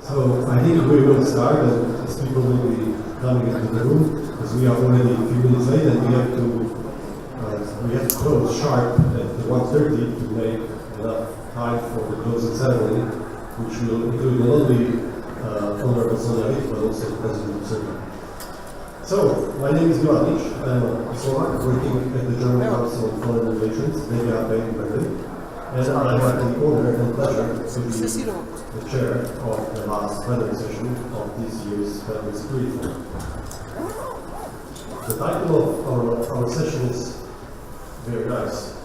So I think we will start, and as people will be coming into the room, because we are already a few minutes late, and we have to close sharp at 1:30 to make enough time for the closing ceremony, which will include not only Honorable Srđan, but also the President of Serbia. So, my name is Svilanović. I'm a Slovak working at the German Council on Foreign Relations, DGAP in Berlin. And I have the honor and pleasure to be the chair of the last plenary session of this year's Plenary Security Forum. The title of our session is very nice,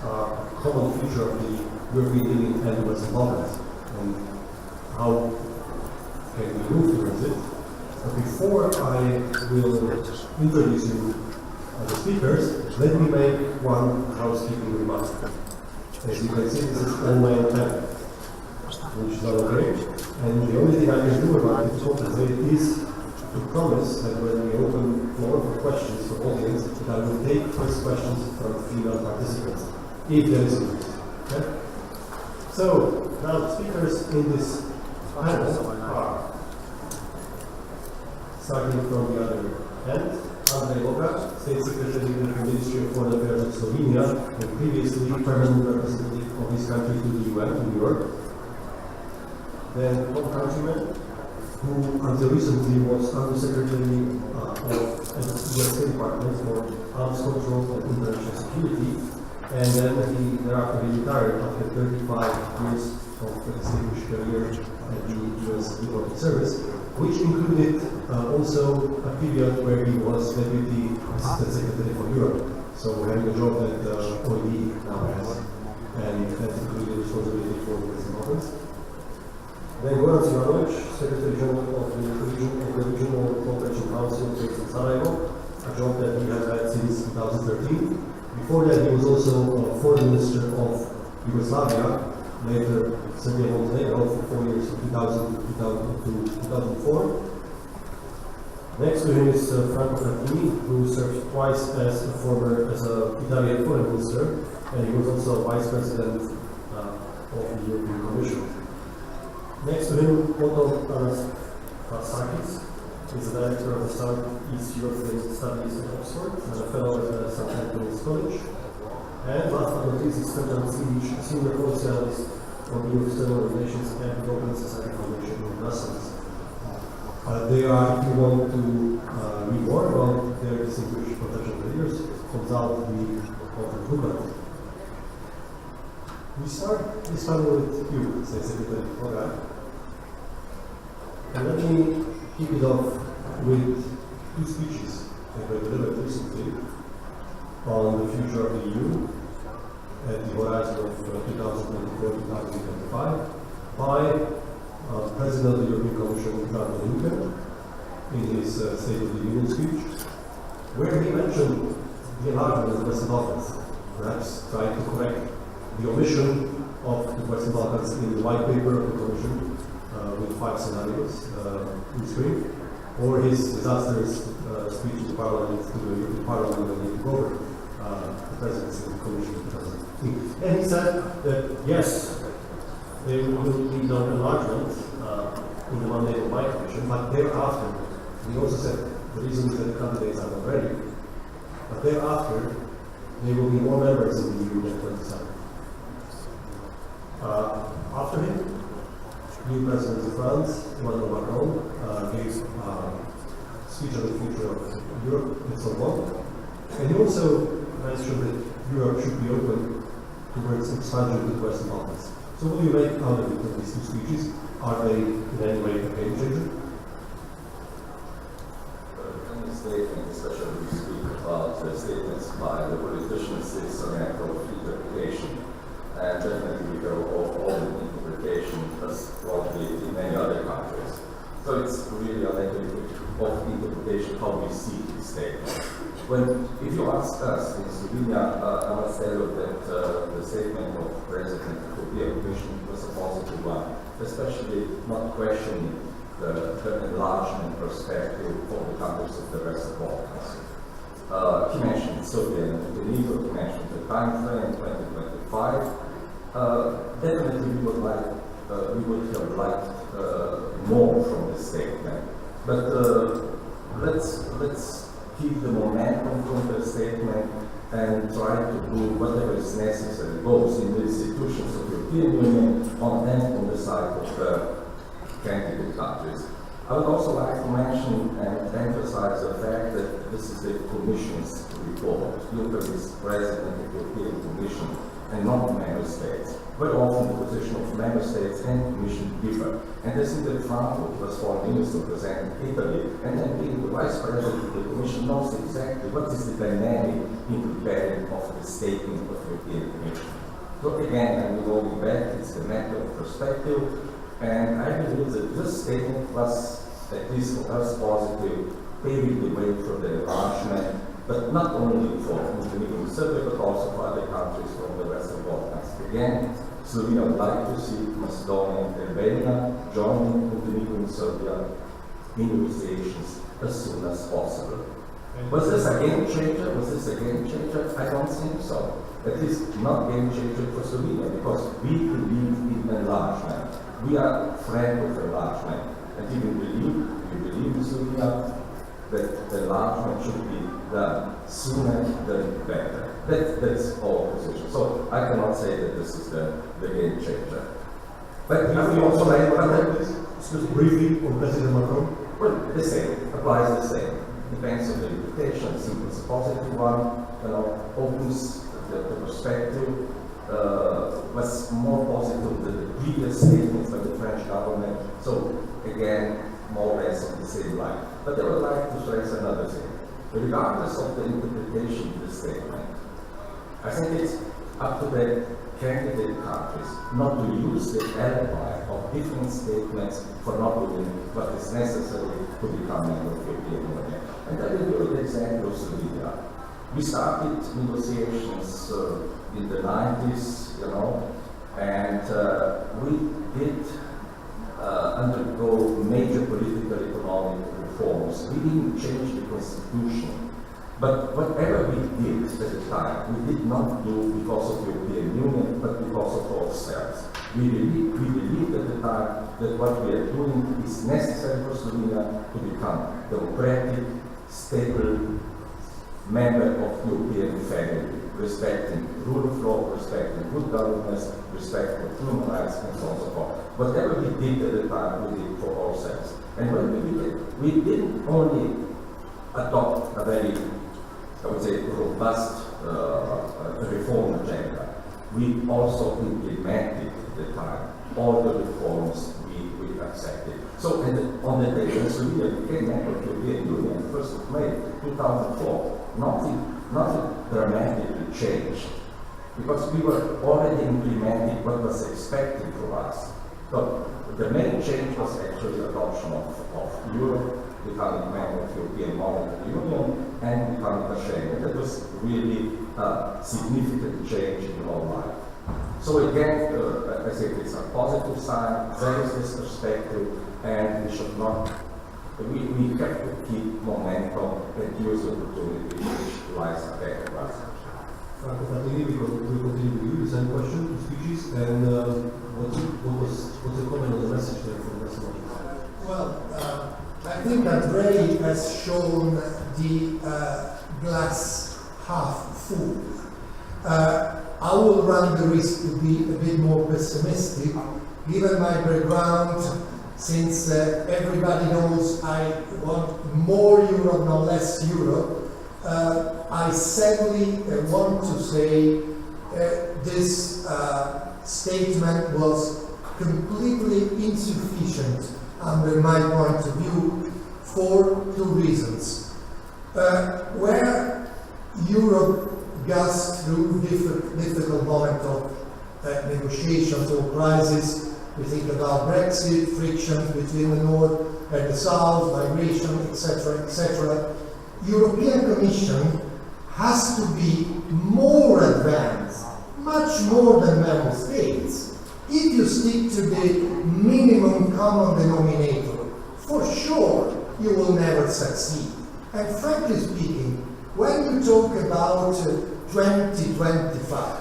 common feature of the European Union and the Western Balkans, and how can we move towards it. But before I will introduce you the speakers, let me make one housekeeping remark. As you can see, this is all my own time, which is not okay. And the only thing I can do about it is to promise that when we open the floor for questions for audience, that I will take first questions from female participants, if there is interest. Okay? So, now the speakers in this panel are, starting from the other end, Andrej, State Secretary in the Ministry of Foreign Affairs of Slovenia, and previously permanent representative of his country to the UN in New York. Then Countryman, who until recently was Undersecretary of the US State Department for Arms Control and International Security, and then thereafter he retired after 35 years of distinguished career at the US Diplomatic Service, which included also a period where he was Deputy Assistant Secretary for Europe, so having a job that OED now has, and that included responsibility for the Western Balkans. Then Goran Srđan, Secretary General of the Regional Cooperation Council based in Sarajevo, a job that he has had since 2013. Before that, he was also Foreign Minister of Yugoslavia, later Serbia Montenegro, for 4 years, from 2000 to 2004. Next to him is Franco Frattini, who served twice as an Italian Foreign Minister, and he was also Vice President of the European Commission. Next to him, Othon Anastasakis is the Director of the Southeast European Studies at Oxford, and a Fellow at St. Antony's College. And last but not least is Srđan Cvijić, Senior Policy Analyst on EU External Relations and the Open Society Foundation in Brussels. They are, if you want to read more about their distinguished professional careers, consult the Othon booklet. We start this panel with you, State Secretary Logar. And let me kick it off with two speeches that were delivered recently on the future of the EU at the horizon of 2024-2025 by President of the European Commission, Antony, in his State of the Union speech, where he mentioned the enlargement of the Western Balkans, perhaps trying to correct the omission of the Western Balkans in the white paper of the Commission with 5 scenarios in spring, or his disastrous speech to the Parliament, to the European Parliament when he took over the presidency of the Commission in 2015. And he said that yes, there will be no enlargement in the mandate of my Commission, but thereafter, he also said the reason is that the candidates are not ready, but thereafter, there will be more members in the EU than 27. After him, new President of France, Emmanuel Macron, gave a speech on the future of Europe and so on. And he also mentioned that Europe should be open towards expansion to the Western Balkans. So what do you make out of it of these two speeches? Are they in any way a game changer? In this statement, especially we speak about statements by the politicians, it's a matter of interpretation. And definitely we go all the interpretation as probably in many other countries. So it's really a matter of interpretation how we see this statement. If you ask us in Slovenia, I must tell you that the statement of President of the European Commission was a positive one, especially not questioning the enlargement perspective of the countries of the Western Balkans. He mentioned Serbia and Montenegro, he mentioned the time frame 2025. Definitely we would have liked more from the statement. But let's keep the momentum from the statement and try to do whatever is necessary, both in the institutions of the European Union and on the side of the candidate countries. I would also like to mention and emphasize the fact that this is the Commission's report. Juncker is President of the European Commission and not member states. Very often the position of member states and Commission differ. And I think that Franco, who was foreign minister, presented Italy, and then being the vice president of the Commission, knows exactly what is the dynamic in preparing of the statement of the European Commission. So again, I'm going back, it's a matter of perspective, and I believe that this statement was, at least for us, positive, paving the way for the enlargement, but not only for Montenegro and Serbia, but also for other countries from the Western Balkans. Again, Slovenia would like to see Macedonia and Albania joining Montenegro and Serbia in negotiations as soon as possible. Was this a game changer? Was this a game changer? I don't think so. At least not game changer for Slovenia, because we believe in enlargement. We are friends of enlargement. And we believe in Slovenia that enlargement should be done sooner than better. That's our position. So I cannot say that this is the game changer. But we also like briefly on President Macron. Well, the same, applies the same. Depends on the interpretation. It's a positive one, opens the perspective, was more positive than the previous statements by the French government. So again, more or less on the same line. But I would like to stress another thing. Regardless of the interpretation of the statement, I think it's up to the candidate countries not to use the alibi of different statements for not doing what is necessary to become member of the European Union. And I will give you the example of Slovenia. We started negotiations in the 90s, and we did undergo major political economic reforms. We didn't change the constitution. But whatever we did at the time, we did not do because of the European Union, but because of ourselves. We believed at the time that what we are doing is necessary for Slovenia to become democratic, stable member of the European family, respecting rule of law, respecting good governance, respect for human rights, and so on and so forth. Whatever we did at the time, we did for ourselves. And when we did it, we didn't only adopt a very, I would say, robust reform agenda. We also implemented at the time all the reforms we accepted. So on the day when Slovenia became member of the European Union, 1st of May 2004, nothing dramatically changed, because we were already implementing what was expected from us. So the main change was actually adoption of Europe, becoming member of the European Monetary Union, and becoming a Schengen. That was really a significant change in our life. So again, I think it's a positive sign. There is this perspective, and we should not. We have to keep momentum and use the opportunity which lies ahead of us. Franco, Frattini, we continue with you. The same question to Cvijić, and what's the comment on the message there from the rest? Well, I think Andrej has shown the glass half full. I will run the risk to be a bit more pessimistic, given my background, since everybody knows I want more Europe, not less Europe. I sadly want to say this statement was completely insufficient under my point of view for two reasons. Where Europe goes through difficult moments of negotiations or crisis, we think about Brexit, frictions between the North and the South, migration, etc., etc. European Commission has to be more advanced, much more than member states. If you stick to the minimum common denominator, for sure you will never succeed. And frankly speaking, when you talk about 2025,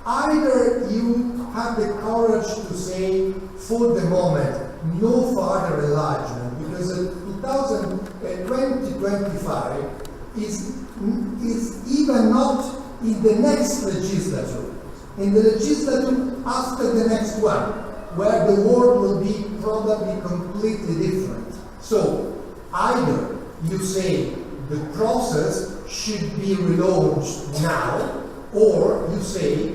either you have the courage to say, for the moment, no further enlargement, because 2025 is even not in the next legislature, in the legislature after the next one, where the world will be probably completely different. So, either you say the process should be relaunched now, or you say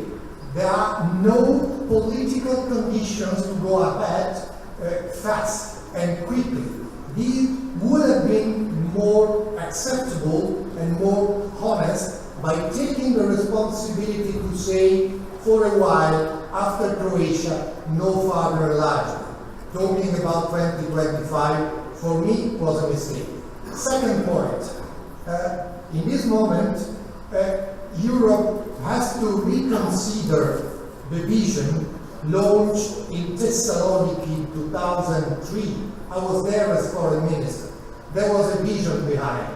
there are no political conditions to go ahead fast and quickly. These would have been more acceptable and more honest by taking the responsibility to say, for a while, after Croatia, no further enlargement. Talking about 2025, for me, was a mistake. Second point, in this moment, Europe has to reconsider the vision launched in Thessaloniki in 2003. I was there as foreign minister. There was a vision behind.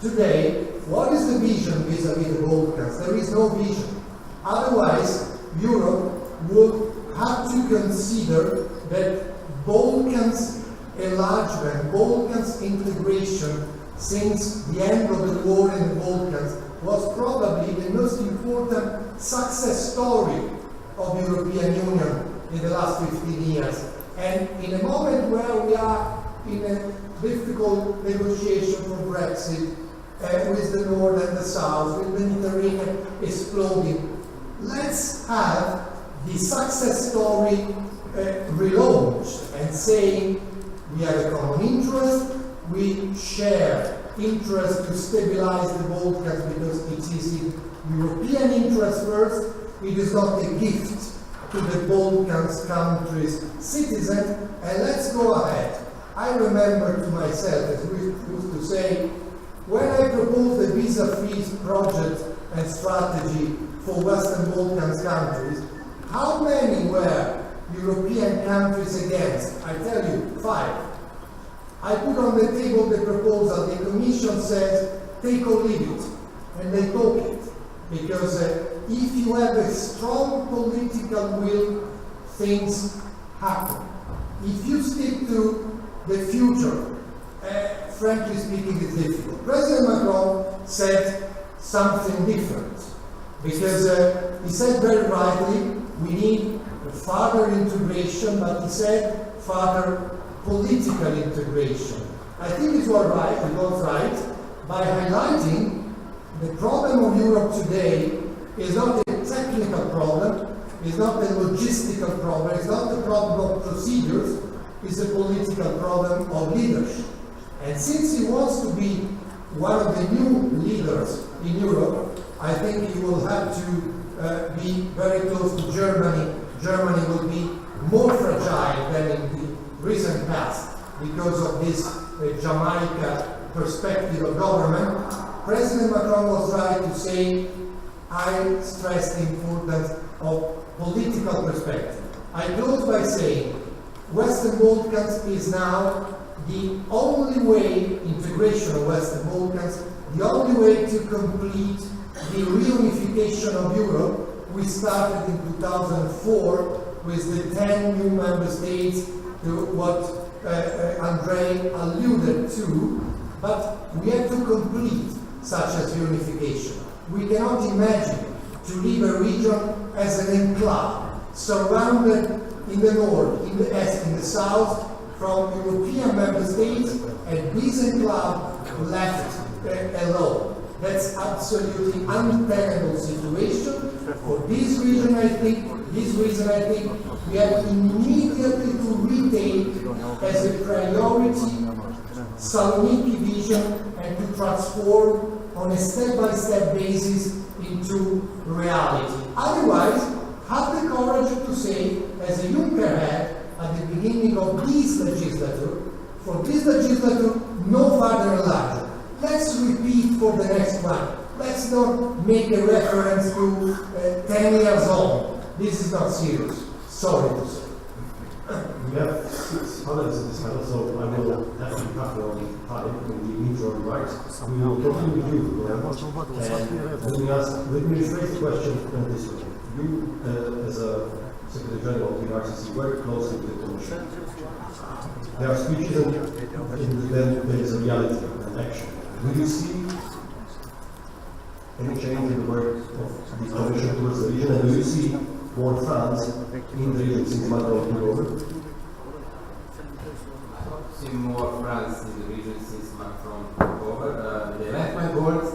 Today, what is the vision vis-à-vis the Balkans? There is no vision. Otherwise, Europe would have to consider that Balkans enlargement, Balkans integration since the end of the war in the Balkans was probably the most important success story of the European Union in the last 15 years. And in a moment where we are in a difficult negotiation for Brexit, with the North and the South, with the Mediterranean exploding, let's have the success story relaunched and saying we have a common interest, we share interest to stabilize the Balkans because it is in European interest first, it is not a gift to the Balkans countries' citizens, and let's go ahead. I remember to myself, as we used to say, when I proposed the visa-free project and strategy for Western Balkans countries, how many were European countries against? I tell you, 5. I put on the table the proposal, the Commission says, take or leave it, and they took it. Because if you have a strong political will, things happen. If you stick to the future, frankly speaking, it's difficult. President Macron said something different, because he said very rightly, we need further integration, but he said further political integration. I think it was right, by highlighting the problem of Europe today is not a technical problem, it's not a logistical problem, it's not a problem of procedures, it's a political problem of leadership. And since he wants to be one of the new leaders in Europe, I think he will have to be very close to Germany. Germany will be more fragile than in the recent past because of this Jamaica perspective of government. President Macron was right to say, I stress the importance of political perspective. I close by saying, Western Balkans is now the only way, integration of Western Balkans, the only way to complete the reunification of Europe. We started in 2004 with the 10 new member states, to what Andrej alluded to, but we have to complete such as unification. We cannot imagine to leave a region as an enclave, surrounded in the north, in the east, in the south, from European member states, and this enclave left alone. That's absolutely untenable situation. For this reason, I think, we have immediately to retake as a priority Saloniki vision and to transform on a step-by-step basis into reality. Otherwise, have the courage to say, as a Juncker had at the beginning of this legislature, for this legislature, no further enlargement. Let's repeat for the next one. Let's not make a reference to 10 years on. This is not serious. Sorry to say. We have 6 panelists in this panel, so I will have to cut on time in the intro right. We will continue with you, Goran. And let me rephrase the question this way. You, as a Secretary General of the RCC, very closely with the Commission. There are speeches and then there is a reality and action. Do you see any change in the work of the Commission towards the region, and do you see more France in the region since Macron took over? See more France in the region since Macron took over. They left my board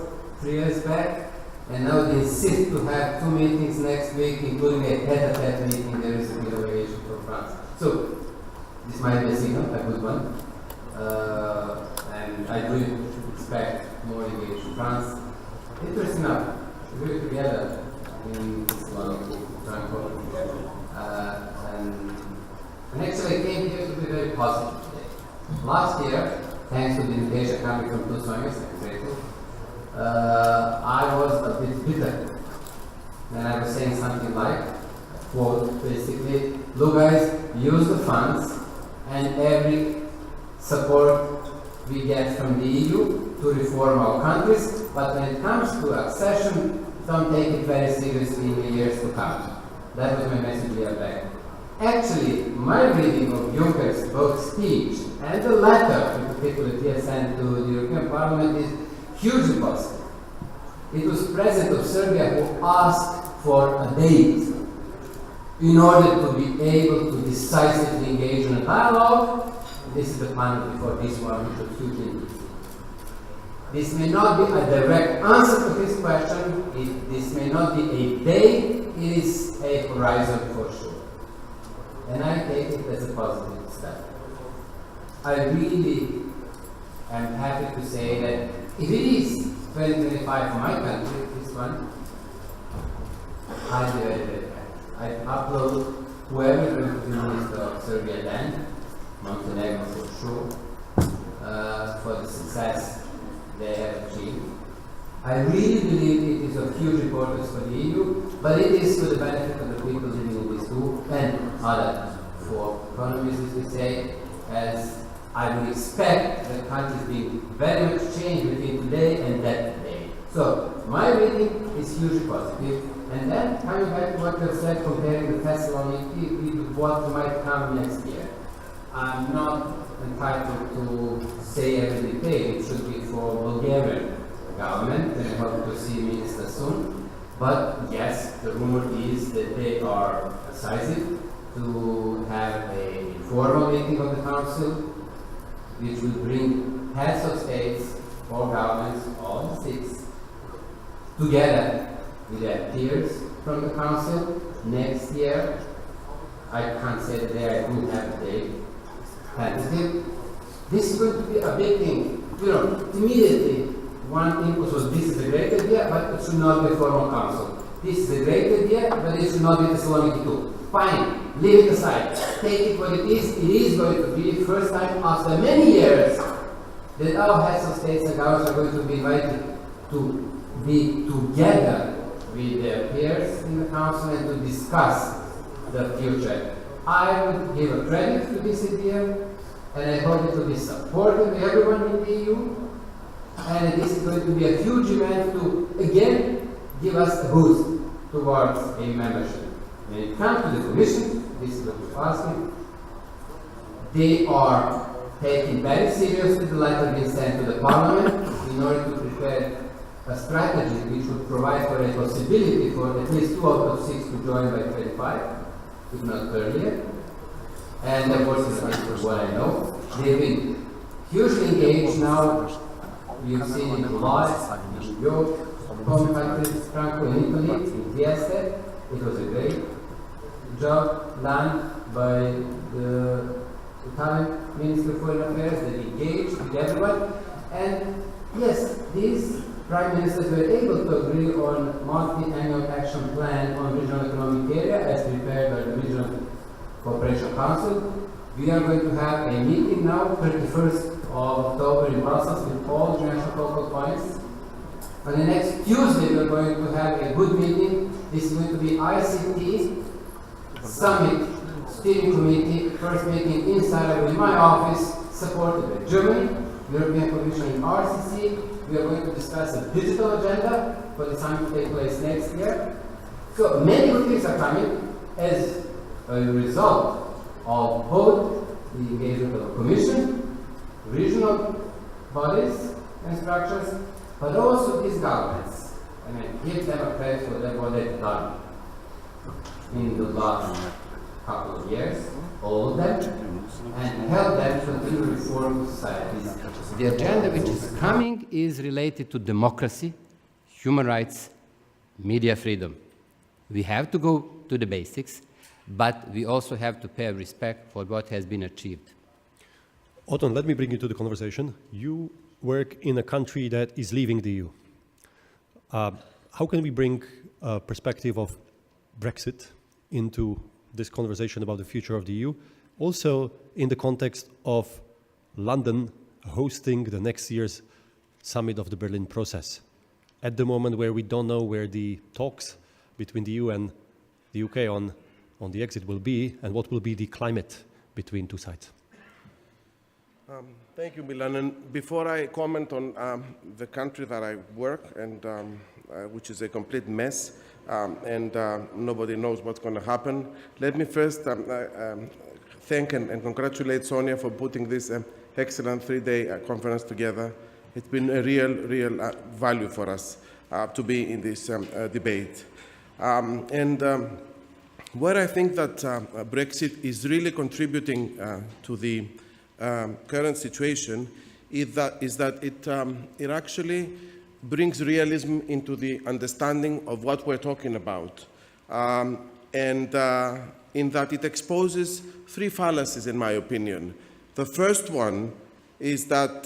3 years back, and now they insist to have 2 meetings next week, including a tete-a-tete meeting. There is a delegation for France. So this might be a signal, a good one, and I do expect more engagement. France, interesting enough, we were together in Svilanović, Franco, and actually I came here to be very positive today. Last year, thanks to the invitation coming from two Slovenes, I'm grateful, I was a bit bitter. Then I was saying something like, quote, basically, look guys, use the funds and every support we get from the EU to reform our countries, but when it comes to accession, don't take it very seriously in the years to come. That was my message here back. Actually, my reading of Juncker's both speech and the letter, in particular, he has sent to the European Parliament is hugely positive. It was President of Serbia who asked for a date in order to be able to decisively engage in a dialogue. This is the plan before this one, which was hugely interesting. This may not be a direct answer to his question, this may not be a date, it is a horizon for sure. And I take it as a positive step. I really am happy to say that if it is 2025 for my country, this one, I'll be very, very happy. I upload whoever is going to be Minister of Serbia then, Montenegro for sure, for the success they have achieved. I really believe it is of huge importance for the EU, but it is to the benefit of the people living in these two and other four economies, as we say, as I would expect the countries being very much changed between today and that day. So my reading is hugely positive. And then coming back to what you have said, comparing the Thessaloniki with what might come next year. I'm not entitled to say every detail. It should be for Bulgarian government, and I hope to see minister soon. But yes, the rumor is that they are decisive to have an informal meeting of the council, which will bring heads of states or governments, all 6, together with their peers from the council next year. I can't say that I do have a date. This is going to be a big thing. You know, immediately one impulse was this is a great idea, but it should not be a formal council. This is a great idea, but it should not be Thessaloniki too. Fine, leave it aside. Take it what it is. It is going to be the first time after many years that our heads of states and governments are going to be invited to be together with their peers in the council and to discuss the future. I would give a credit to this idea, and I hope it will be supported by everyone in the EU, and this is going to be a huge event to, again, give us a boost towards a membership. When it comes to the Commission, this is what you're asking, they are taking very seriously the letter being sent to the Parliament in order to prepare a strategy which would provide for a possibility for at least 2 out of 6 to join by 25, if not earlier. And of course, this is what I know. They've been hugely engaged now. We've seen in July, in your home country, Franco, in Italy, in Trieste. It was a great job done by the Italian Minister of Foreign Affairs. They engaged with everyone. And yes, these Prime Ministers were able to agree on multi-annual action plan on regional economic area as prepared by the Regional Cooperation Council. We are going to have a meeting now, 31st of October in Brussels with all the national focal points. On the next Tuesday, we are going to have a good meeting. This is going to be ICT Summit Steering Committee, first meeting inside of my office, supported by Germany, European Commission and RCC. We are going to discuss a digital agenda for the summit to take place next year. So many good things are coming. As a result of both the engagement of the Commission, regional bodies and structures, but also these governments. I mean, give them a credit for what they've done in the last couple of years, all of them, and help them continue to reform societies. The agenda which is coming is related to democracy, human rights, media freedom. We have to go to the basics, but we also have to pay respect for what has been achieved. Othon, let me bring you to the conversation. You work in a country that is leaving the EU. How can we bring a perspective of Brexit into this conversation about the future of the EU? Also in the context of London hosting the next year's summit of the Berlin process, at the moment where we don't know where the talks between the EU and the UK on the exit will be, and what will be the climate between two sides. Thank you, Milan. And before I comment on the country that I work, and which is a complete mess, and nobody knows what's going to happen, let me first thank and congratulate Sonia for putting this excellent three-day conference together. It's been a real value for us to be in this debate. Where I think that Brexit is really contributing to the current situation is that it actually brings realism into the understanding of what we're talking about. In that it exposes three fallacies, in my opinion. The first one is that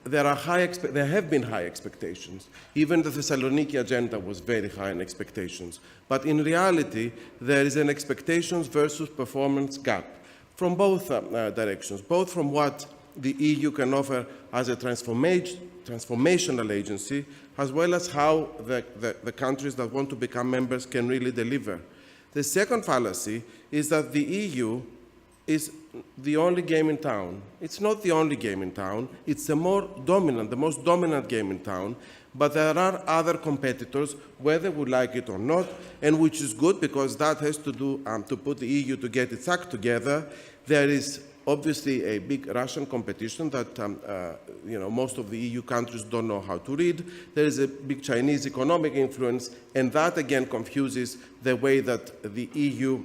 there have been high expectations. Even the Thessaloniki agenda was very high in expectations. But in reality, there is an expectations versus performance gap from both directions, both from what the EU can offer as a transformational agency, as well as how the countries that want to become members can really deliver. The second fallacy is that the EU is the only game in town. It's not the only game in town. It's the most dominant game in town, but there are other competitors, whether we like it or not, and which is good because that has to do to put the EU to get its act together. There is obviously a big Russian competition that most of the EU countries don't know how to read. There is a big Chinese economic influence, and that again confuses the way that the EU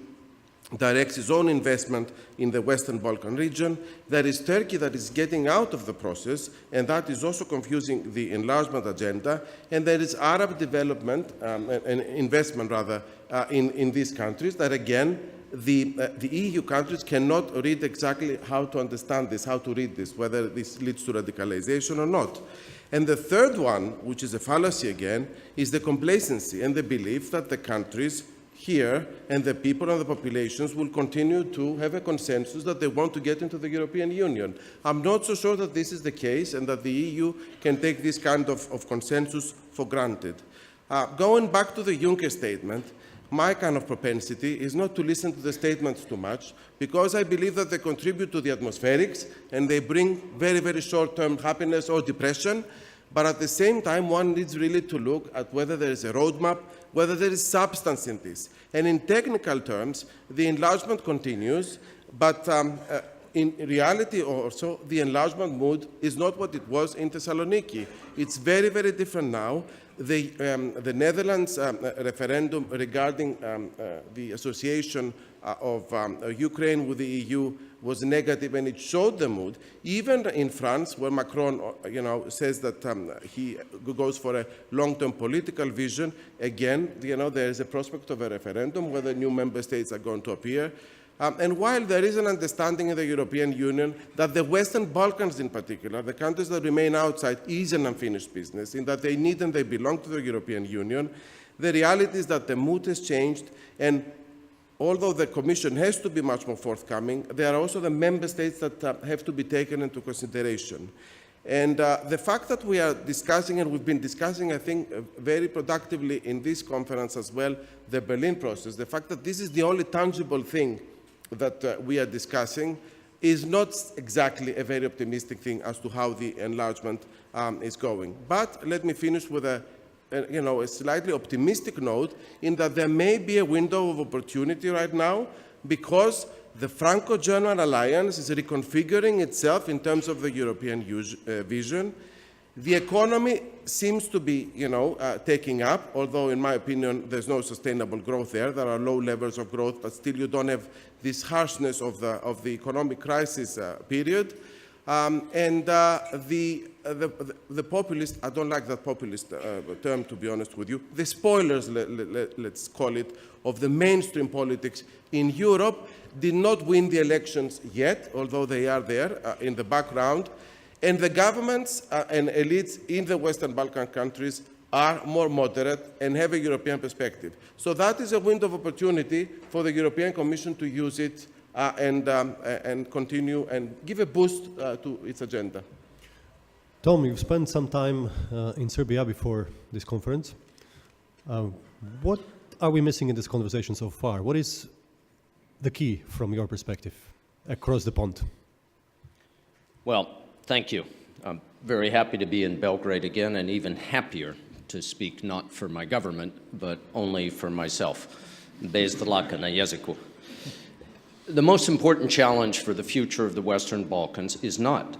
directs its own investment in the Western Balkan region. There is Turkey that is getting out of the process, and that is also confusing the enlargement agenda. And there is Arab development and investment, rather, in these countries that, again, the EU countries cannot read exactly how to understand this, how to read this, whether this leads to radicalization or not. And the third one, which is a fallacy again, is the complacency and the belief that the countries here and the people and the populations will continue to have a consensus that they want to get into the European Union. I'm not so sure that this is the case and that the EU can take this kind of consensus for granted. Going back to the Juncker statement, my kind of propensity is not to listen to the statements too much, because I believe that they contribute to the atmospherics and they bring very, very short-term happiness or depression. But at the same time, one needs really to look at whether there is a roadmap, whether there is substance in this. And in technical terms, the enlargement continues, but in reality also, the enlargement mood is not what it was in Thessaloniki. It's very, very different now. The Netherlands referendum regarding the association of Ukraine with the EU was negative, and it showed the mood. Even in France, where Macron, says that he goes for a long-term political vision, again, there is a prospect of a referendum whether new member states are going to appear. And while there is an understanding in the European Union that the Western Balkans in particular, the countries that remain outside, is an unfinished business, in that they need and they belong to the European Union, the reality is that the mood has changed, and although the Commission has to be much more forthcoming, there are also the member states that have to be taken into consideration. And the fact that we are discussing, and we've been discussing, I think, very productively in this conference as well, the Berlin process, the fact that this is the only tangible thing that we are discussing is not exactly a very optimistic thing as to how the enlargement is going. But let me finish with a a slightly optimistic note in that there may be a window of opportunity right now because the Franco-German alliance is reconfiguring itself in terms of the European vision. The economy seems to be, taking up, although in my opinion there's no sustainable growth there. There are low levels of growth, but still you don't have this harshness of the economic crisis period. The populist, I don't like that populist term, to be honest with you, the spoilers, let's call it, of the mainstream politics in Europe did not win the elections yet, although they are there in the background. And the governments and elites in the Western Balkan countries are more moderate and have a European perspective. So that is a window of opportunity for the European Commission to use it and continue and give a boost to its agenda. Tom, you've spent some time in Serbia before this conference. What are we missing in this conversation so far? What is the key from your perspective across the pond? Well, thank you. I'm very happy to be in Belgrade again, and even happier to speak not for my government, but only for myself. Bez dlaka na jeziku. The most important challenge for the future of the Western Balkans is not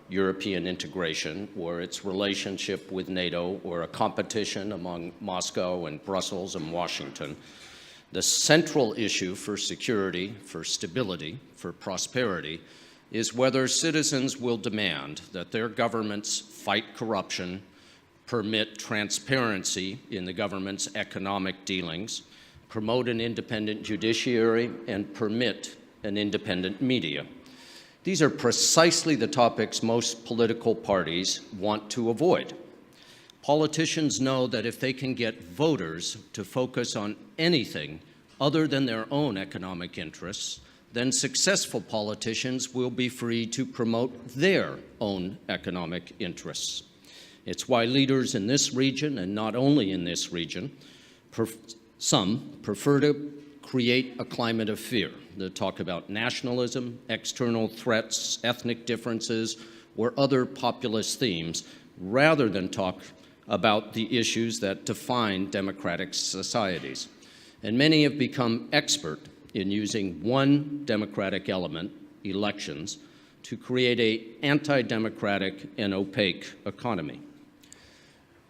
European integration or its relationship with NATO or a competition among Moscow and Brussels and Washington. The central issue for security, for stability, for prosperity is whether citizens will demand that their governments fight corruption, permit transparency in the government's economic dealings, promote an independent judiciary, and permit an independent media. These are precisely the topics most political parties want to avoid. Politicians know that if they can get voters to focus on anything other than their own economic interests, then successful politicians will be free to promote their own economic interests. It's why leaders in this region, and not only in this region, some prefer to create a climate of fear. They talk about nationalism, external threats, ethnic differences, or other populist themes, rather than talk about the issues that define democratic societies. And many have become expert in using one democratic element, elections, to create an anti-democratic and opaque economy.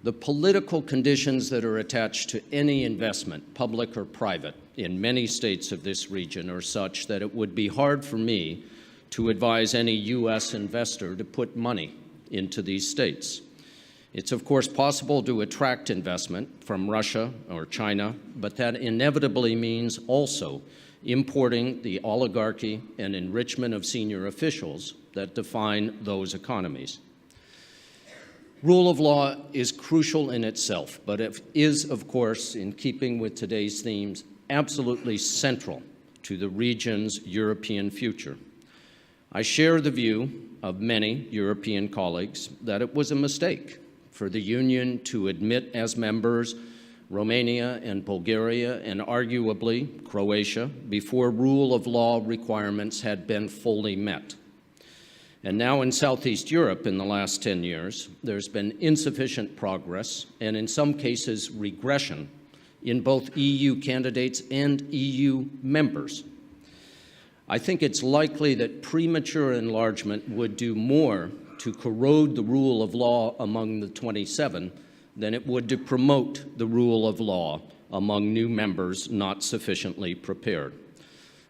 The political conditions that are attached to any investment, public or private, in many states of this region are such that it would be hard for me to advise any U.S. investor to put money into these states. It's of course possible to attract investment from Russia or China, but that inevitably means also importing the oligarchy and enrichment of senior officials that define those economies. Rule of law is crucial in itself, but it is, of course, in keeping with today's themes, absolutely central to the region's European future. I share the view of many European colleagues that it was a mistake for the Union to admit as members Romania and Bulgaria and arguably Croatia before rule of law requirements had been fully met. And now in Southeast Europe in the last 10 years, there's been insufficient progress and in some cases regression in both EU candidates and EU members. I think it's likely that premature enlargement would do more to corrode the rule of law among the 27 than it would to promote the rule of law among new members not sufficiently prepared.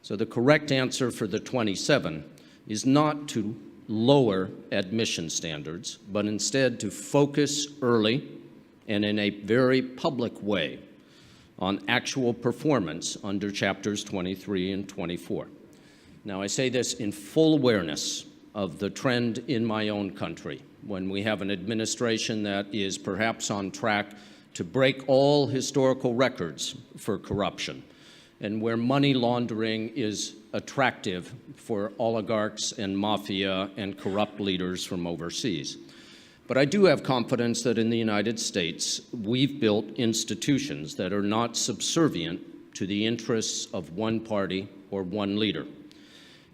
So the correct answer for the 27 is not to lower admission standards, but instead to focus early and in a very public way on actual performance under chapters 23 and 24. Now, I say this in full awareness of the trend in my own country, when we have an administration that is perhaps on track to break all historical records for corruption, and where money laundering is attractive for oligarchs and mafia and corrupt leaders from overseas. But I do have confidence that in the United States, we've built institutions that are not subservient to the interests of one party or one leader.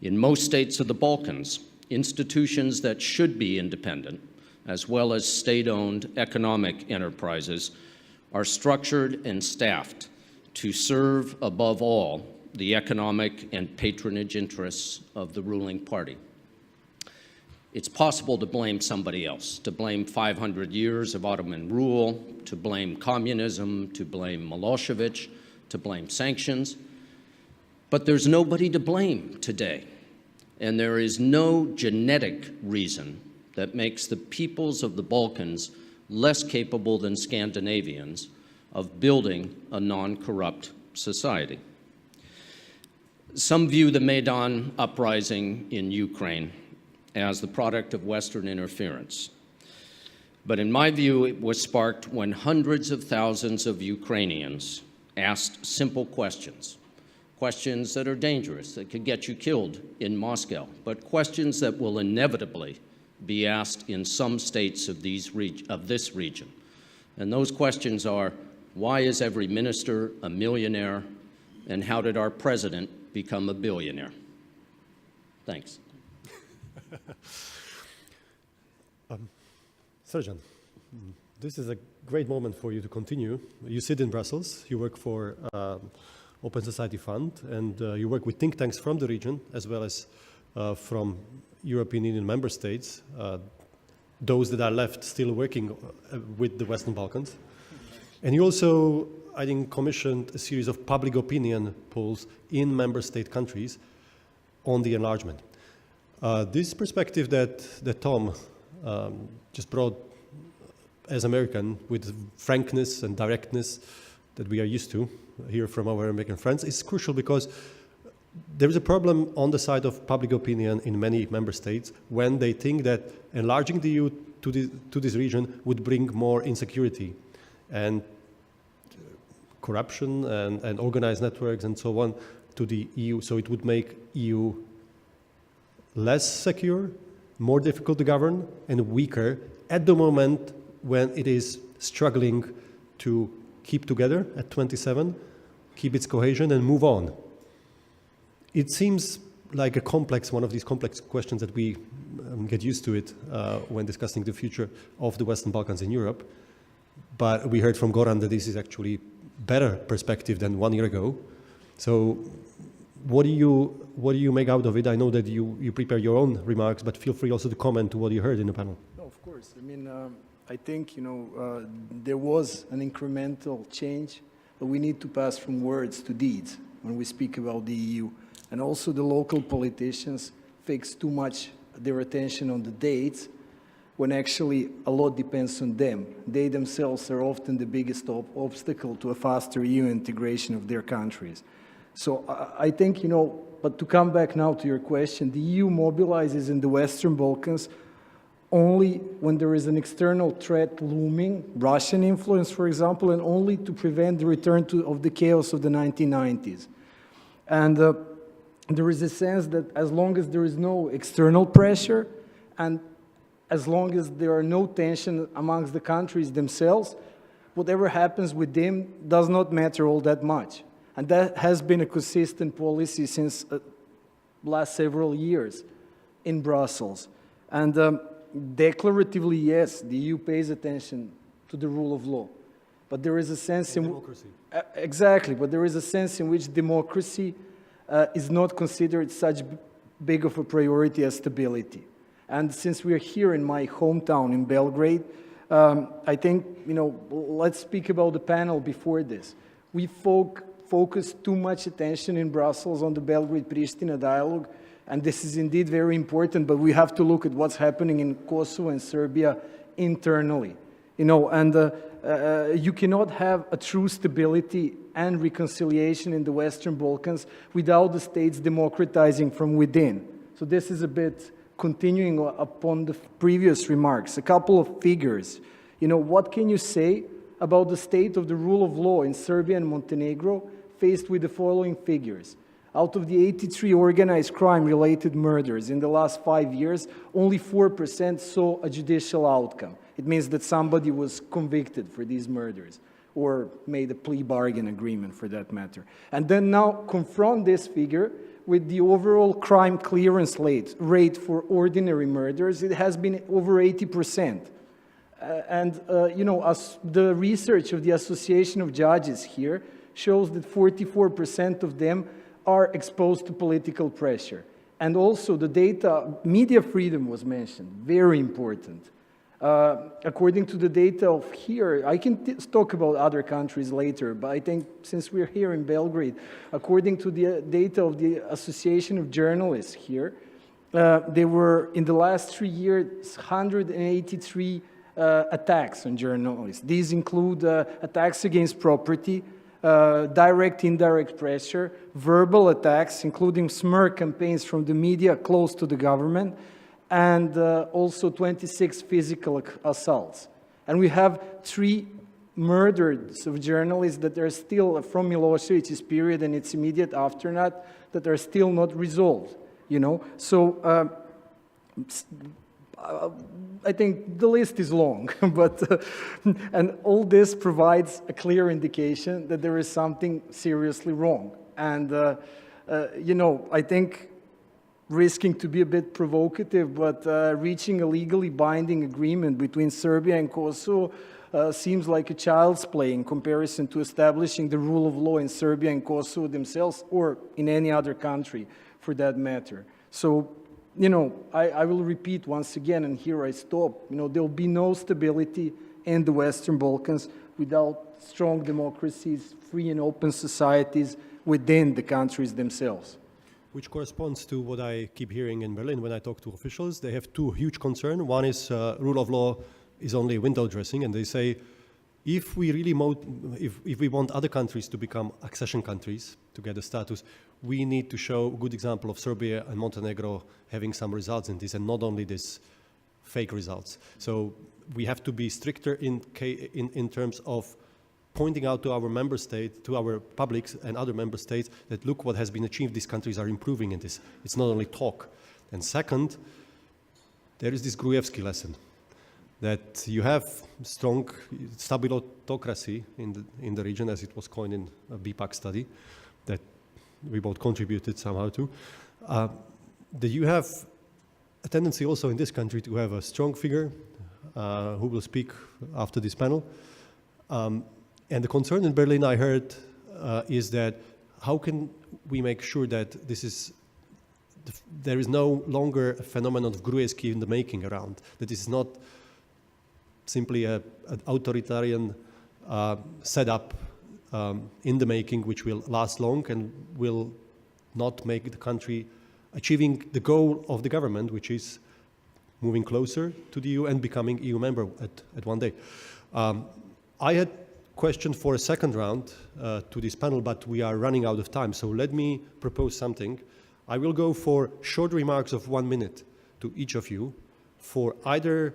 In most states of the Balkans, institutions that should be independent, as well as state-owned economic enterprises, are structured and staffed to serve, above all, the economic and patronage interests of the ruling party. It's possible to blame somebody else, to blame 500 years of Ottoman rule, to blame communism, to blame Milosevic, to blame sanctions. But there's nobody to blame today. And there is no genetic reason that makes the peoples of the Balkans less capable than Scandinavians of building a non-corrupt society. Some view the Maidan uprising in Ukraine as the product of Western interference. But in my view, it was sparked when hundreds of thousands of Ukrainians asked simple questions, questions that are dangerous, that could get you killed in Moscow, but questions that will inevitably be asked in some states of this region. And those questions are, why is every minister a millionaire, and how did our president become a billionaire? Thanks. Srđan, this is a great moment for you to continue. You sit in Brussels, you work for Open Society Fund, and you work with think tanks from the region, as well as from European Union member states, those that are left still working with the Western Balkans. And you also, I think, commissioned a series of public opinion polls in member state countries on the enlargement. This perspective that Tom just brought as American, with frankness and directness that we are used to hear from our American friends, is crucial because there is a problem on the side of public opinion in many member states when they think that enlarging the EU to this region would bring more insecurity and corruption and organized networks and so on to the EU. So it would make EU less secure, more difficult to govern, and weaker at the moment when it is struggling to keep together at 27, keep its cohesion, and move on. It seems like one of these complex questions that we get used to it when discussing the future of the Western Balkans in Europe. But we heard from Goran that this is actually better perspective than 1 year ago. So what do you make out of it? I know that you prepare your own remarks, but feel free also to comment to what you heard in the panel. No, of course. I mean, I think, there was an incremental change, but we need to pass from words to deeds when we speak about the EU. And also the local politicians fix too much their attention on the dates when actually a lot depends on them. They themselves are often the biggest obstacle to a faster EU integration of their countries. So I think, but to come back now to your question, the EU mobilizes in the Western Balkans only when there is an external threat looming, Russian influence, for example, and only to prevent the return of the chaos of the 1990s. And there is a sense that as long as there is no external pressure and as long as there are no tension amongst the countries themselves, whatever happens with them does not matter all that much. And that has been a consistent policy since last several years in Brussels. And declaratively, yes, the EU pays attention to the rule of law. But there is a sense in democracy. Exactly, but there is a sense in which democracy is not considered such big of a priority as stability. And since we are here in my hometown in Belgrade, I think, let's speak about the panel before this. We focus too much attention in Brussels on the Belgrade-Pristina dialogue, and this is indeed very important, but we have to look at what's happening in Kosovo and Serbia internally. You cannot have a true stability and reconciliation in the Western Balkans without the states democratizing from within. So this is a bit continuing upon the previous remarks. A couple of figures. What can you say about the state of the rule of law in Serbia and Montenegro faced with the following figures? Out of the 83 organized crime-related murders in the last 5 years, only 4% saw a judicial outcome. It means that somebody was convicted for these murders or made a plea bargain agreement for that matter. And then now confront this figure with the overall crime clearance rate for ordinary murders. It has been over 80%. You know, the research of the Association of Judges here shows that 44% of them are exposed to political pressure. And also the data, media freedom was mentioned, very important. According to the data of here, I can talk about other countries later, but I think since we're here in Belgrade, according to the data of the Association of Journalists here, there were, in the last 3 years, 183 attacks on journalists. These include attacks against property, direct, indirect pressure, verbal attacks, including smear campaigns from the media close to the government, and also 26 physical assaults. And we have 3 murders of journalists that are still from Milosevic's period and its immediate aftermath that are still not resolved, you know. So I think the list is long, but and all this provides a clear indication that there is something seriously wrong. And you know, I think, risking to be a bit provocative, but reaching a legally binding agreement between Serbia and Kosovo seems like a child's play in comparison to establishing the rule of law in Serbia and Kosovo themselves, or in any other country for that matter. So, you know, I will repeat once again, and here I stop, you know, there will be no stability in the Western Balkans without strong democracies, free and open societies within the countries themselves. Which corresponds to what I keep hearing in Berlin when I talk to officials. They have 2 huge concerns. One is rule of law is only window dressing, and they say, if we really if we want other countries to become accession countries to get a status, we need to show a good example of Serbia and Montenegro having some results in this, and not only these fake results. So we have to be stricter in terms of pointing out to our member states, to our publics and other member states, that look what has been achieved, these countries are improving in this. It's not only talk. And second, there is this Gruevski lesson, that you have strong stabilotocracy in the region, as it was coined in a BPAC study, that we both contributed somehow to, that you have a tendency also in this country to have a strong figure who will speak after this panel. And the concern in Berlin I heard is that how can we make sure that there is no longer a phenomenon of Gruevski in the making around, that this is not simply an authoritarian setup in the making which will last long and will not make the country achieving the goal of the government, which is moving closer to the EU and becoming EU member at one day. I had questioned for a second round to this panel, but we are running out of time. So let me propose something. I will go for short remarks of 1 minute to each of you for either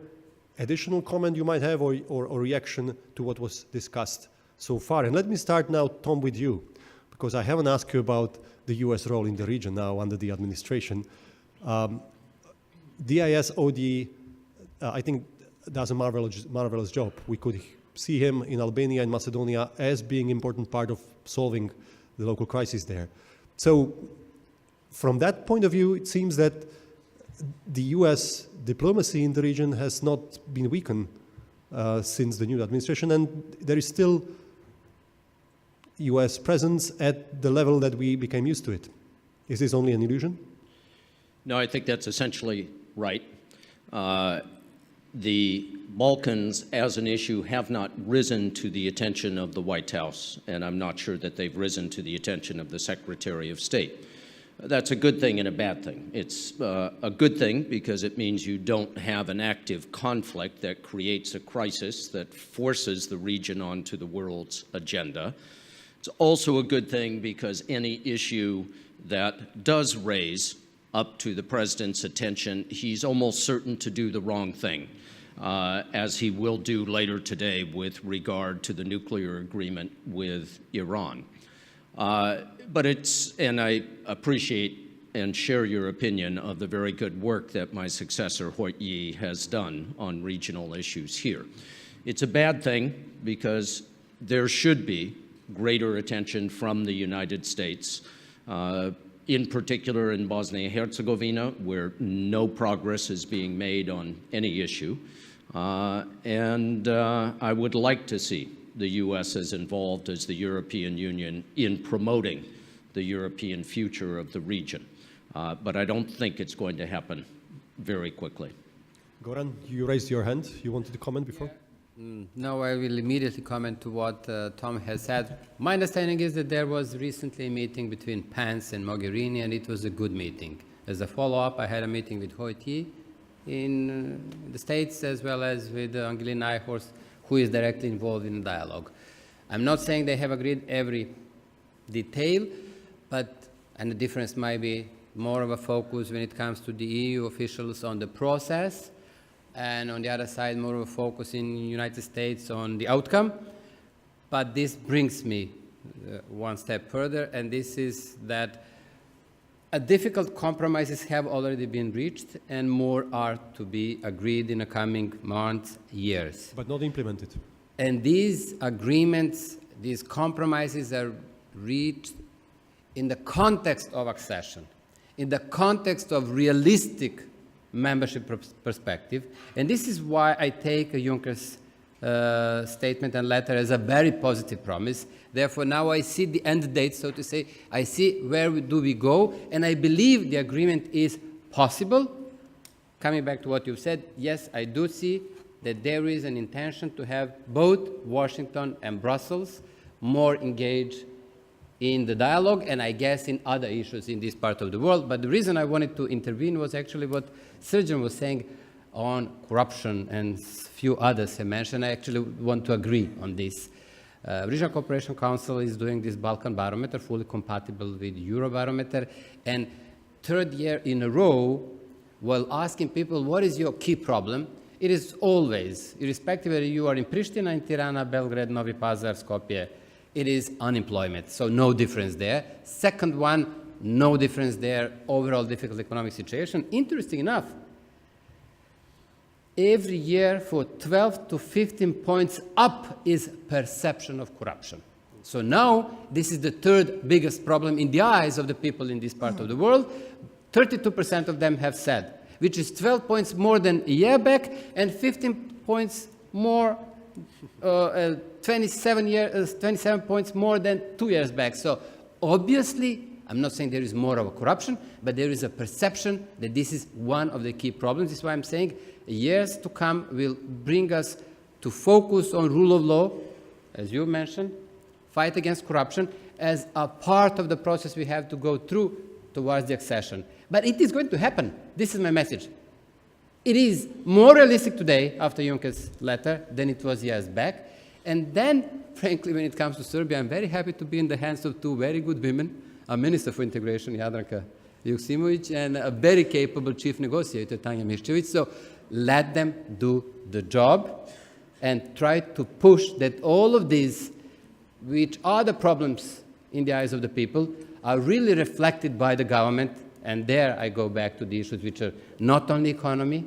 additional comment you might have or reaction to what was discussed so far. And let me start now, Tom, with you, because I haven't asked you about the US role in the region now under the administration. DIS-OD, I think, does a marvelous job. We could see him in Albania and Macedonia as being an important part of solving the local crisis there. So from that point of view, it seems that the US diplomacy in the region has not been weakened since the new administration, and there is still US presence at the level that we became used to it. Is this only an illusion? No, I think that's essentially right. The Balkans as an issue have not risen to the attention of the White House, and I'm not sure that they've risen to the attention of the Secretary of State. That's a good thing and a bad thing. It's a good thing because it means you don't have an active conflict that creates a crisis that forces the region onto the world's agenda. It's also a good thing because any issue that does raise up to the president's attention, he's almost certain to do the wrong thing, as he will do later today with regard to the nuclear agreement with Iran. But and I appreciate and share your opinion of the very good work that my successor, Hoyt Yi, has done on regional issues here. It's a bad thing because there should be greater attention from the United States, in particular in Bosnia-Herzegovina, where no progress is being made on any issue. and I would like to see the U.S. as involved as the European Union in promoting the European future of the region. But I don't think it's going to happen very quickly. Goran, you raised your hand. You wanted to comment before? No, I will immediately comment to what Tom has said. My understanding is that there was recently a meeting between Pence and Mogherini, and it was a good meeting. As a follow-up, I had a meeting with Hoyti in the States, as well as with Angelina Eichhorst, who is directly involved in the dialogue. I'm not saying they have agreed every detail, and the difference might be more of a focus when it comes to the EU officials on the process, and on the other side, more of a focus in the United States on the outcome. But this brings me one step further, and this is that difficult compromises have already been reached, and more are to be agreed in the coming months, years. But not implemented. And these agreements, these compromises are reached in the context of accession, in the context of realistic membership perspective. And this is why I take Juncker's statement and letter as a very positive promise. Therefore, now I see the end date, so to say. I see where do we go, and I believe the agreement is possible. Coming back to what you've said, yes, I do see that there is an intention to have both Washington and Brussels more engaged in the dialogue, and I guess in other issues in this part of the world. But the reason I wanted to intervene was actually what Srđan was saying on corruption, and few others have mentioned. I actually want to agree on this. Regional Cooperation Council is doing this Balkan barometer, fully compatible with Eurobarometer, and third year in a row, while asking people, what is your key problem? It is always, irrespective whether you are in Pristina, in Tirana, Belgrade, Novi Pazar, Skopje, it is unemployment, so no difference there. Second one, no difference there, overall difficult economic situation. Interesting enough, every year for 12 to 15 points up is perception of corruption. So now, this is the third biggest problem in the eyes of the people in this part of the world. 32% of them have said, which is 12 points more than a year back, and 15 points more 27 points more than 2 years back. So obviously, I'm not saying there is more of a corruption, but there is a perception that this is one of the key problems. This is why I'm saying years to come will bring us to focus on rule of law, as you mentioned, fight against corruption as a part of the process we have to go through towards the accession. But it is going to happen. This is my message. It is more realistic today, after Juncker's letter, than it was years back. And then, frankly, when it comes to Serbia, I'm very happy to be in the hands of two very good women, a Minister for Integration, Jadranka Joksimović, and a very capable chief negotiator, Tanja Miščević. So let them do the job and try to push that all of these, which are the problems in the eyes of the people, are really reflected by the government. And there I go back to the issues which are not only economy,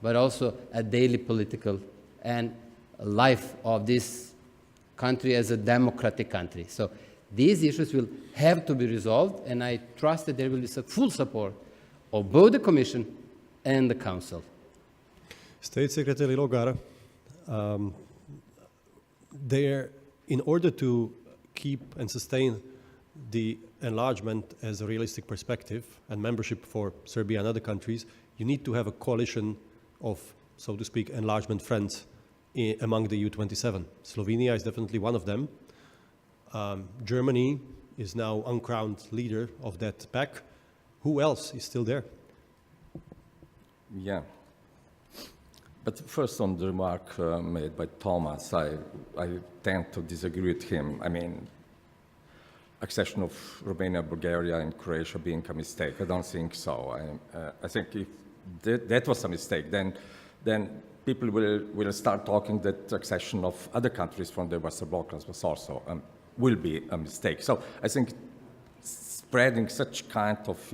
but also a daily political and life of this country as a democratic country. So these issues will have to be resolved, and I trust that there will be full support of both the Commission and the Council. State Secretary Logar, in order to keep and sustain the enlargement as a realistic perspective and membership for Serbia and other countries, you need to have a coalition of, so to speak, enlargement friends among the EU27. Slovenia is definitely one of them. Germany is now uncrowned leader of that pack. Who else is still there? Yeah. But first on the remark made by Thomas, I tend to disagree with him. I mean, accession of Romania, Bulgaria, and Croatia being a mistake. I don't think so. I think if that was a mistake, then people will start talking that accession of other countries from the Western Balkans was also will be a mistake. So I think spreading such kind of,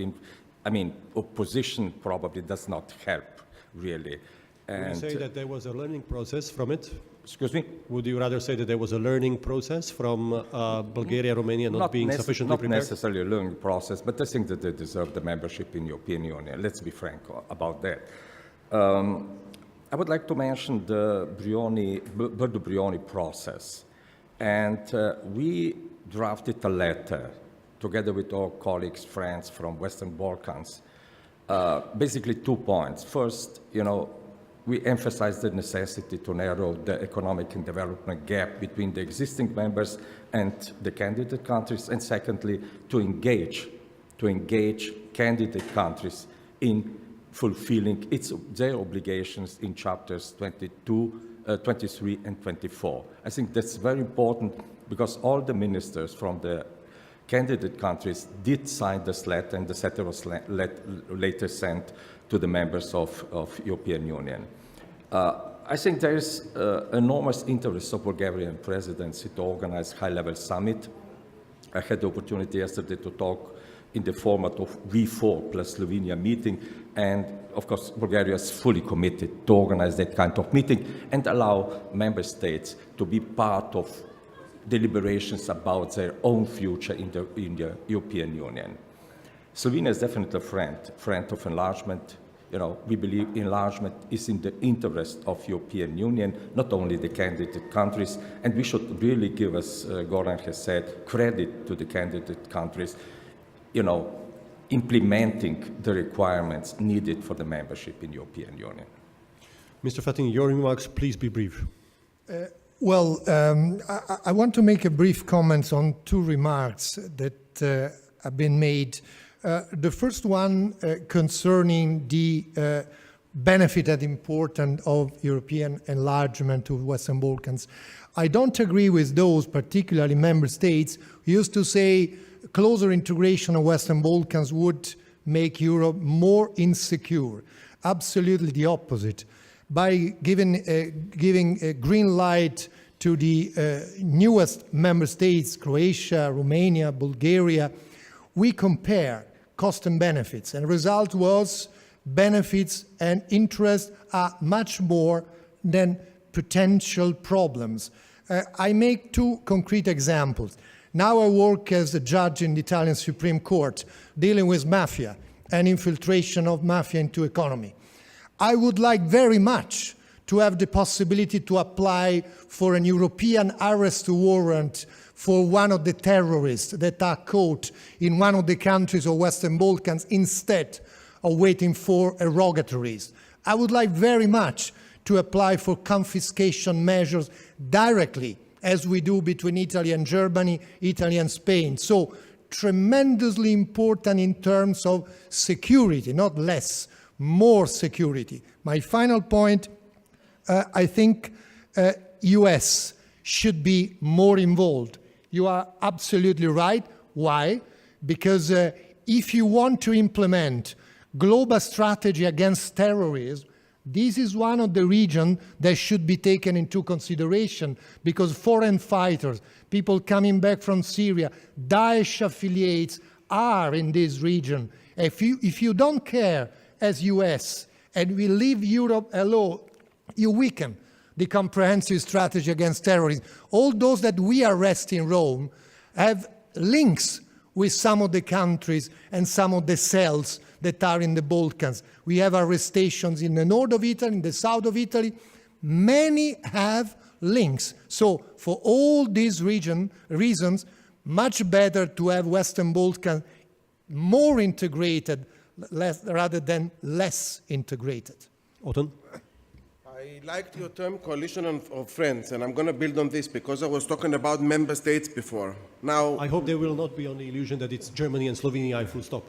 opposition probably does not help really. Would you say that there was a learning process from it? Excuse me? Would you rather say that there was a learning process from Bulgaria, Romania not being sufficiently prepared? Not necessarily a learning process, but I think that they deserve the membership in the European Union. Let's be frank about that. I would like to mention the Brdo-Brioni process. And we drafted a letter together with our colleagues, friends from Western Balkans. Basically 2 points. First, we emphasize the necessity to narrow the economic and development gap between the existing members and the candidate countries. And secondly, to engage candidate countries in fulfilling their obligations in chapters 22, 23 and 24. I think that's very important because all the ministers from the candidate countries did sign this letter, and the letter was later sent to the members of European Union. I think there is enormous interest of Bulgarian presidency to organize high-level summit. I had the opportunity yesterday to talk in the format of V4 plus Slovenia meeting, and of course Bulgaria is fully committed to organize that kind of meeting and allow member states to be part of deliberations about their own future in the European Union. Slovenia is definitely a friend of enlargement. We believe enlargement is in the interest of European Union, not only the candidate countries, and we should really give, as Goran has said, credit to the candidate countries, implementing the requirements needed for the membership in European Union. Mr. Frattini, your remarks, please be brief. I want to make a brief comment on 2 remarks that have been made. The first one concerning the benefit and importance of European enlargement to Western Balkans. I don't agree with those, particularly member states, who used to say closer integration of Western Balkans would make Europe more insecure. Absolutely the opposite. By giving a green light to the newest member states, Croatia, Romania, Bulgaria, we compare cost and benefits, and the result was benefits and interest are much more than potential problems. I make 2 concrete examples. Now I work as a judge in the Italian Supreme Court, dealing with mafia and infiltration of mafia into economy. I would like very much to have the possibility to apply for an European arrest warrant for one of the terrorists that are caught in one of the countries of Western Balkans instead of waiting for a rogatories. I would like very much to apply for confiscation measures directly, as we do between Italy and Germany, Italy and Spain. So tremendously important in terms of security, not less, more security. My final point, I think US should be more involved. You are absolutely right. Why? Because if you want to implement global strategy against terrorism, this is one of the regions that should be taken into consideration, because foreign fighters, people coming back from Syria, Daesh affiliates are in this region. If you don't care as US and we leave Europe alone, you weaken the comprehensive strategy against terrorism. All those that we arrest in Rome have links with some of the countries and some of the cells that are in the Balkans. We have arrestations in the north of Italy, in the south of Italy. Many have links. So for all these reasons, much better to have Western Balkans more integrated rather than less integrated. Othon? I liked your term coalition of friends, and I'm going to build on this because I was talking about member states before. Now, I hope they will not be on the illusion that it's Germany and Slovenia full stop.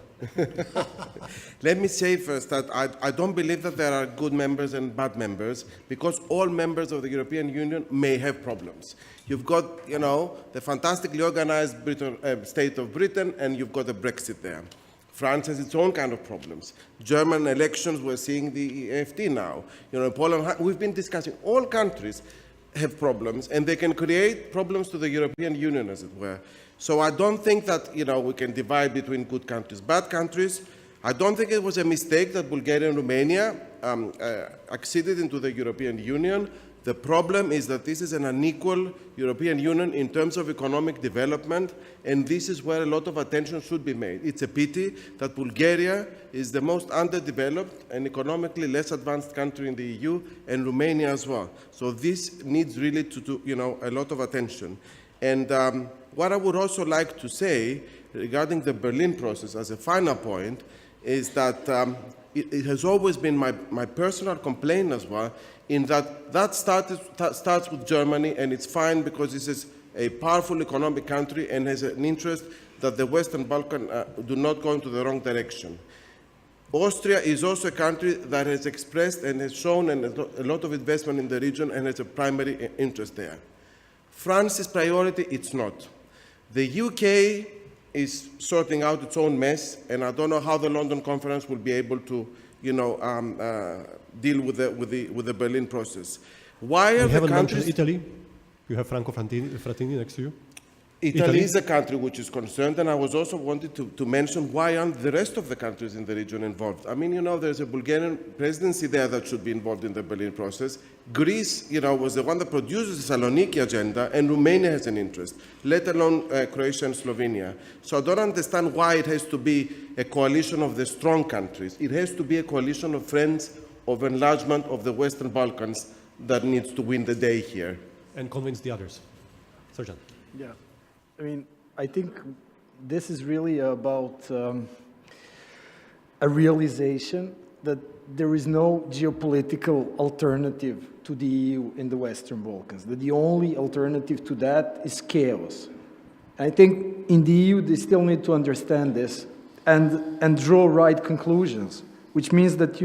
Let me say first that I don't believe that there are good members and bad members, because all members of the European Union may have problems. You've got, the fantastically organized state of Britain, and you've got the Brexit there. France has its own kind of problems. German elections, we're seeing the AfD now. Poland, we've been discussing. All countries have problems, and they can create problems to the European Union, as it were. So I don't think that, we can divide between good countries, bad countries. I don't think it was a mistake that Bulgaria and Romania acceded into the European Union. The problem is that this is an unequal European Union in terms of economic development, and this is where a lot of attention should be made. It's a pity that Bulgaria is the most underdeveloped and economically less advanced country in the EU, and Romania as well. So this needs really to a lot of attention. And what I would also like to say regarding the Berlin process as a final point is that it has always been my personal complaint as well, in that starts with Germany, and it's fine because this is a powerful economic country and has an interest that the Western Balkans do not go into the wrong direction. Austria is also a country that has expressed and has shown a lot of investment in the region and has a primary interest there. France's priority, it's not. The UK is sorting out its own mess, and I don't know how the London conference will be able to, deal with the Berlin process. Why are the countries? Italy. You have Franco Frattini next to you. Italy is a country which is concerned, and I was also wanted to mention why aren't the rest of the countries in the region involved? I mean, there's a Bulgarian presidency there that should be involved in the Berlin process. Greece, was the one that produces the Thessaloniki agenda, and Romania has an interest, let alone Croatia and Slovenia. So I don't understand why it has to be a coalition of the strong countries. It has to be a coalition of friends of enlargement of the Western Balkans that needs to win the day here. And convince the others. Srđan. Yeah. I mean, I think this is really about a realization that there is no geopolitical alternative to the EU in the Western Balkans, that the only alternative to that is chaos. And I think in the EU, they still need to understand this and draw right conclusions, which means that,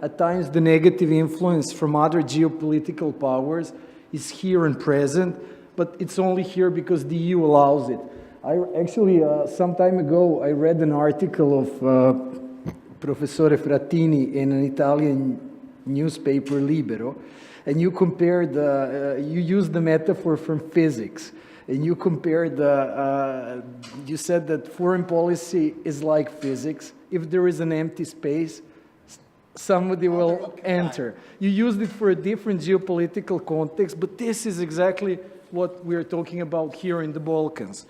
at times the negative influence from other geopolitical powers is here and present, but it's only here because the EU allows it. Some time ago, I read an article of Professor Frattini in an Italian newspaper, Libero, and you compared, you used the metaphor from physics, and you compared, you said that foreign policy is like physics. If there is an empty space, somebody will enter. You used it for a different geopolitical context, but this is exactly what we're talking about here in the Balkans.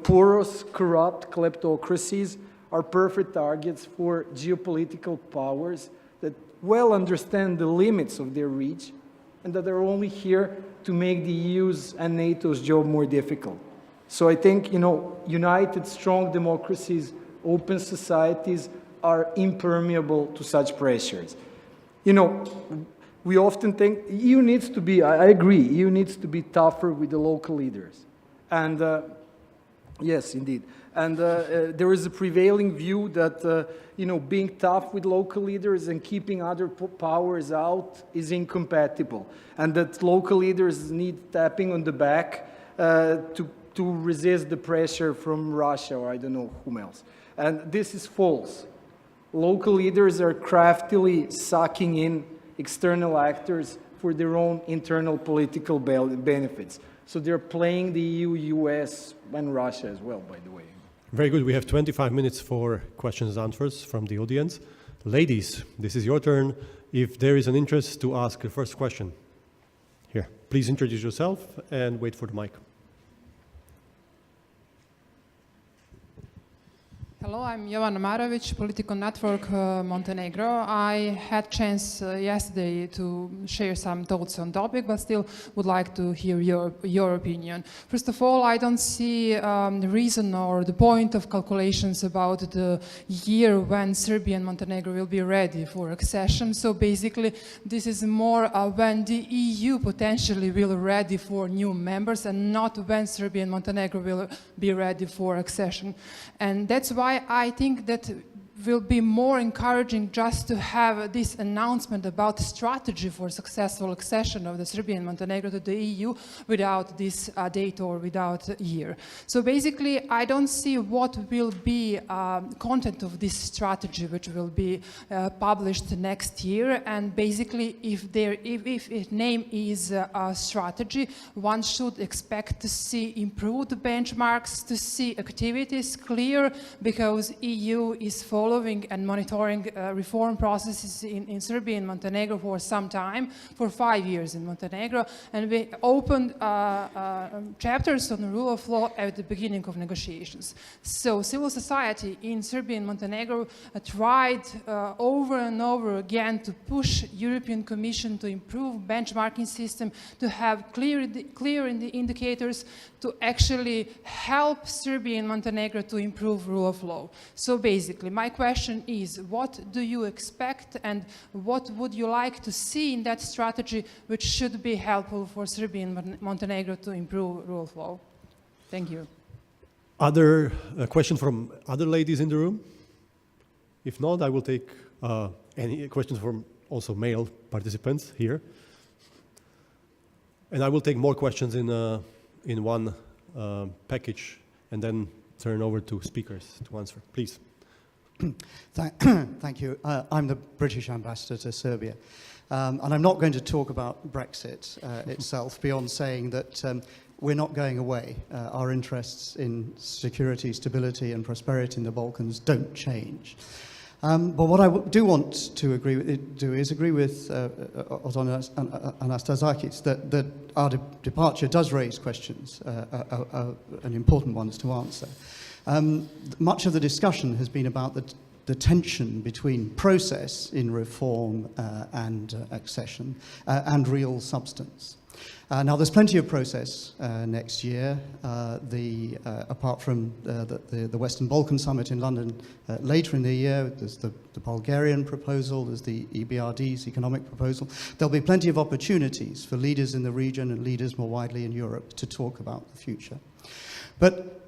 Porous, corrupt kleptocracies are perfect targets for geopolitical powers that well understand the limits of their reach and that are only here to make the EU's and NATO's job more difficult. So I think, united, strong democracies, open societies are impermeable to such pressures. We often think EU needs to be, I agree, EU needs to be tougher with the local leaders. And yes, indeed. And there is a prevailing view that, being tough with local leaders and keeping other powers out is incompatible. And that local leaders need tapping on the back to resist the pressure from Russia or I don't know whom else. And this is false. Local leaders are craftily sucking in external actors for their own internal political benefits. So they're playing the EU, US, and Russia as well, by the way. Very good. We have 25 minutes for questions and answers from the audience. Ladies, this is your turn. If there is an interest to ask the first question. Here, please introduce yourself and wait for the mic. Hello, I'm Jovana Marović, Political Network Montenegro. I had chance yesterday to share some thoughts on topic, but still would like to hear your opinion. First of all, I don't see the reason or the point of calculations about the year when Serbia and Montenegro will be ready for accession. So basically, this is more when the EU potentially will be ready for new members and not when Serbia and Montenegro will be ready for accession. And that's why I think that will be more encouraging just to have this announcement about the strategy for successful accession of the Serbia and Montenegro to the EU without this date or without a year. So basically, I don't see what will be content of this strategy, which will be published next year. And basically, if its name is a strategy, one should expect to see improved benchmarks, to see activities clear, because EU is following following and monitoring reform processes in Serbia and Montenegro for some time, for 5 years in Montenegro, and we opened chapters on the rule of law at the beginning of negotiations. So civil society in Serbia and Montenegro tried over and over again to push European Commission to improve benchmarking system, to have clear indicators, to actually help Serbia and Montenegro to improve rule of law. So basically, my question is, what do you expect and what would you like to see in that strategy which should be helpful for Serbia and Montenegro to improve rule of law? Thank you. Other questions from other ladies in the room? If not, I will take any questions from also male participants here. And I will take more questions in one package and then turn over to speakers to answer. Please. Thank you. I'm the British ambassador to Serbia. And I'm not going to talk about Brexit itself beyond saying that we're not going away. Our interests in security, stability and prosperity in the Balkans don't change. But what I do want to agree with Othon and Anastasakis that our departure does raise questions, and important ones to answer. Much of the discussion has been about the tension between process in reform and accession and real substance. Now, there's plenty of process next year. Apart from the Western Balkan Summit in London later in the year, there's the Bulgarian proposal, there's the EBRD's economic proposal. There'll be plenty of opportunities for leaders in the region and leaders more widely in Europe to talk about the future. But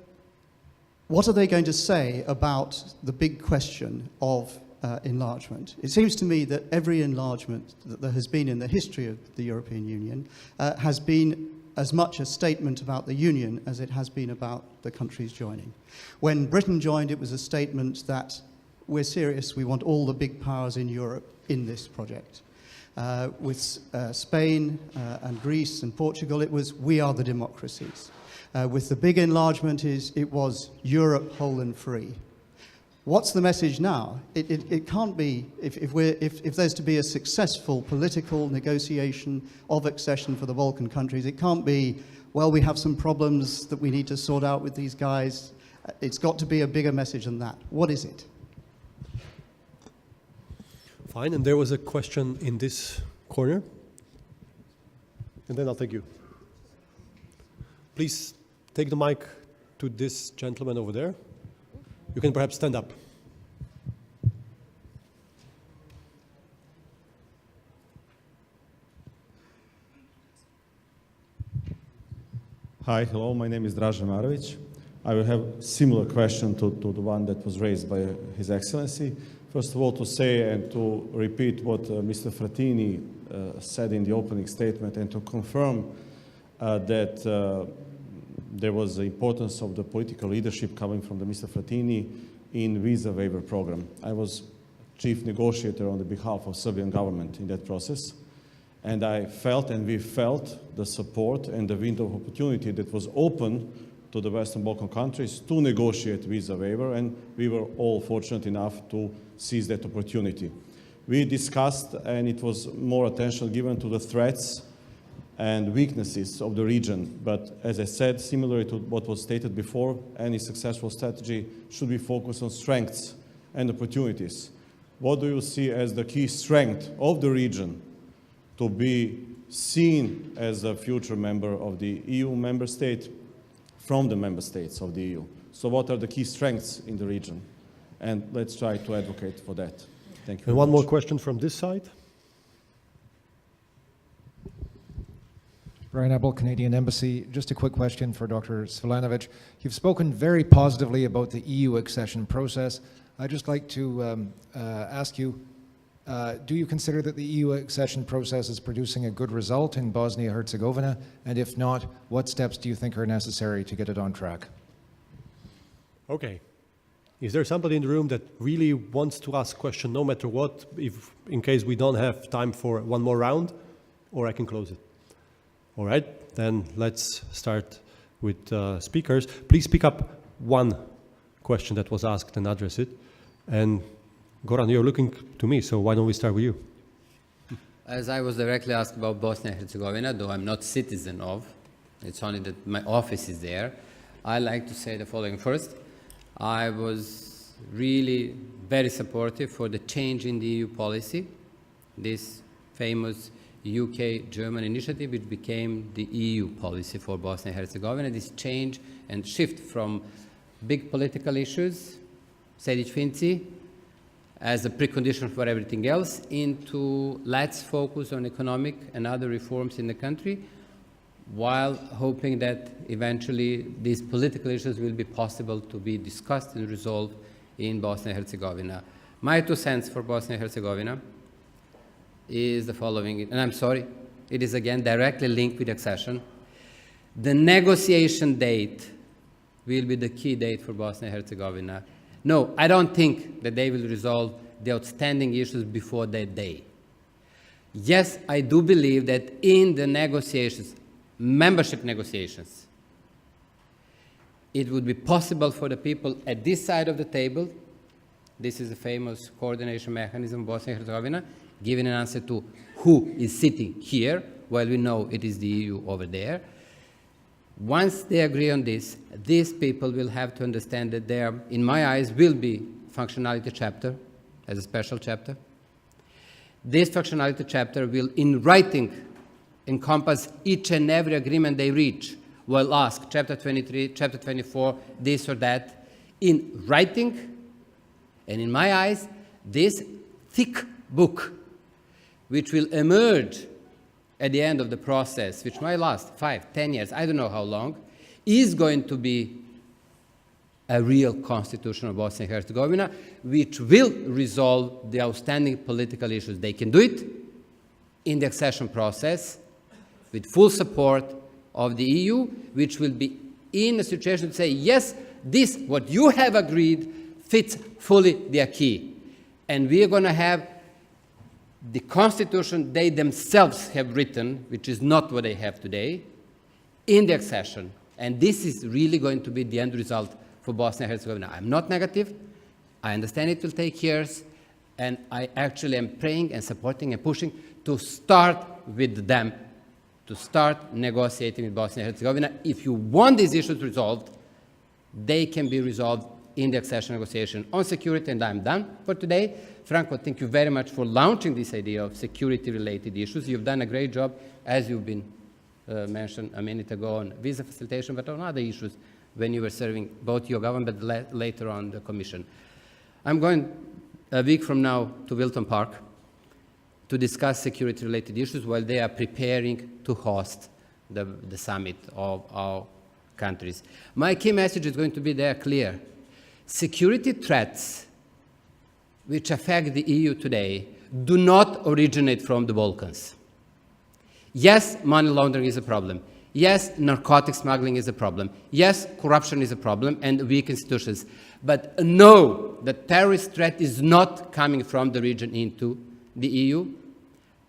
what are they going to say about the big question of enlargement? It seems to me that every enlargement that there has been in the history of the European Union has been as much a statement about the Union as it has been about the countries joining. When Britain joined, it was a statement that we're serious, we want all the big powers in Europe in this project. With Spain and Greece and Portugal, it was we are the democracies. With the big enlargement, it was Europe whole and free. What's the message now? It can't be, if there's to be a successful political negotiation of accession for the Balkan countries, it can't be, well, we have some problems that we need to sort out with these guys. It's got to be a bigger message than that. What is it? Fine, and there was a question in this corner. And then I'll take you. Please take the mic to this gentleman over there. You can perhaps stand up. Hi, hello, my name is Srđan. I will have a similar question to the one that was raised by His Excellency. First of all, to say and to repeat what Mr. Frattini said in the opening statement and to confirm that there was the importance of the political leadership coming from the Mr. Frattini in visa waiver program. I was chief negotiator on the behalf of Serbian government in that process, and I felt and we felt the support and the window of opportunity that was open to the Western Balkan countries to negotiate visa waiver, and we were all fortunate enough to seize that opportunity. We discussed, and it was more attention given to the threats and weaknesses of the region. But as I said, similarly to what was stated before, any successful strategy should be focused on strengths and opportunities. What do you see as the key strength of the region to be seen as a future member of the EU member state from the member states of the EU? So what are the key strengths in the region? And let's try to advocate for that. Thank you. And one more question from this side. Brian Abel, Canadian Embassy. Just a quick question for Dr. Svilanović. You've spoken very positively about the EU accession process. I'd just like to ask you, do you consider that the EU accession process is producing a good result in Bosnia-Herzegovina? And if not, what steps do you think are necessary to get it on track? Okay. Is there somebody in the room that really wants to ask a question no matter what, in case we don't have time for one more round? Or I can close it. All right, then let's start with speakers. Please pick up one question that was asked and address it. And Goran, you're looking to me, so why don't we start with you? As I was directly asked about Bosnia and Herzegovina, though I'm not citizen of, it's only that my office is there, I like to say the following. First, I was really very supportive for the change in the EU policy, this famous UK-German initiative, which became the EU policy for Bosnia and Herzegovina. This change and shift from big political issues, Sejdić-Finci, as a precondition for everything else, into let's focus on economic and other reforms in the country, while hoping that eventually these political issues will be possible to be discussed and resolved in Bosnia and Herzegovina. My 2 cents for Bosnia and Herzegovina is the following, and I'm sorry, it is again directly linked with accession. The negotiation date will be the key date for Bosnia and Herzegovina. No, I don't think that they will resolve the outstanding issues before that day. Yes, I do believe that in the negotiations, membership negotiations, it would be possible for the people at this side of the table, this is the famous coordination mechanism of Bosnia and Herzegovina, giving an answer to who is sitting here, while we know it is the EU over there. Once they agree on this, these people will have to understand that there, in my eyes, will be functionality chapter as a special chapter. This functionality chapter will, in writing, encompass each and every agreement they reach. Will ask chapter 23, chapter 24, this or that, in writing. And in my eyes, this thick book, which will emerge at the end of the process, which might last 5, 10 years, I don't know how long, is going to be a real constitution of Bosnia and Herzegovina, which will resolve the outstanding political issues. They can do it in the accession process with full support of the EU, which will be in a situation to say, yes, this, what you have agreed, fits fully the acquis. And we are going to have the constitution they themselves have written, which is not what they have today, in the accession. And this is really going to be the end result for Bosnia and Herzegovina. I'm not negative. I understand it will take years. And I actually am praying and supporting and pushing to start with them, to start negotiating with Bosnia and Herzegovina. If you want these issues resolved, they can be resolved in the accession negotiation. On security, and I'm done for today. Franco, thank you very much for launching this idea of security-related issues. You've done a great job, as you've been mentioned a minute ago, on visa facilitation, but on other issues when you were serving both your government, but later on the Commission. I'm going a week from now to Wilton Park to discuss security-related issues while they are preparing to host the summit of our countries. My key message is going to be there clear. Security threats which affect the EU today do not originate from the Balkans. Yes, money laundering is a problem. Yes, narcotic smuggling is a problem. Yes, corruption is a problem and weak institutions. But no, the terrorist threat is not coming from the region into the EU.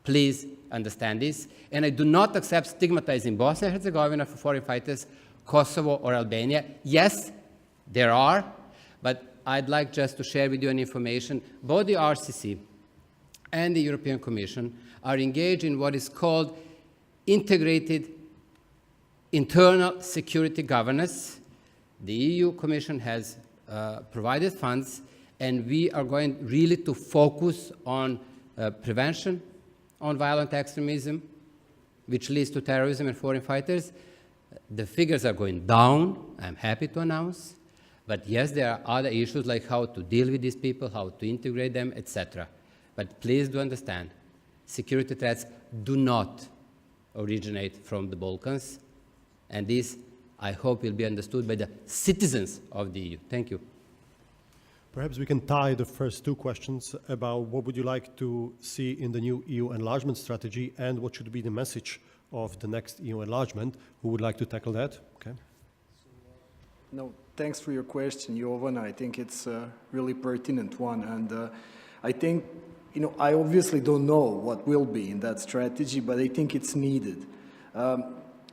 Please understand this. And I do not accept stigmatizing Bosnia and Herzegovina for foreign fighters, Kosovo or Albania. Yes, there are, but I'd like just to share with you an information. Both the RCC and the European Commission are engaged in what is called integrated internal security governance. The EU Commission has provided funds, and we are going really to focus on prevention, on violent extremism, which leads to terrorism and foreign fighters. The figures are going down, I'm happy to announce. But yes, there are other issues like how to deal with these people, how to integrate them, etc. But please do understand, security threats do not originate from the Balkans. And this, I hope, will be understood by the citizens of the EU. Thank you. Perhaps we can tie the first two questions about what would you like to see in the new EU enlargement strategy and what should be the message of the next EU enlargement. Who would like to tackle that? Okay. No, thanks for your question, Jovan. I think it's a really pertinent one. And I think, I obviously don't know what will be in that strategy, but I think it's needed.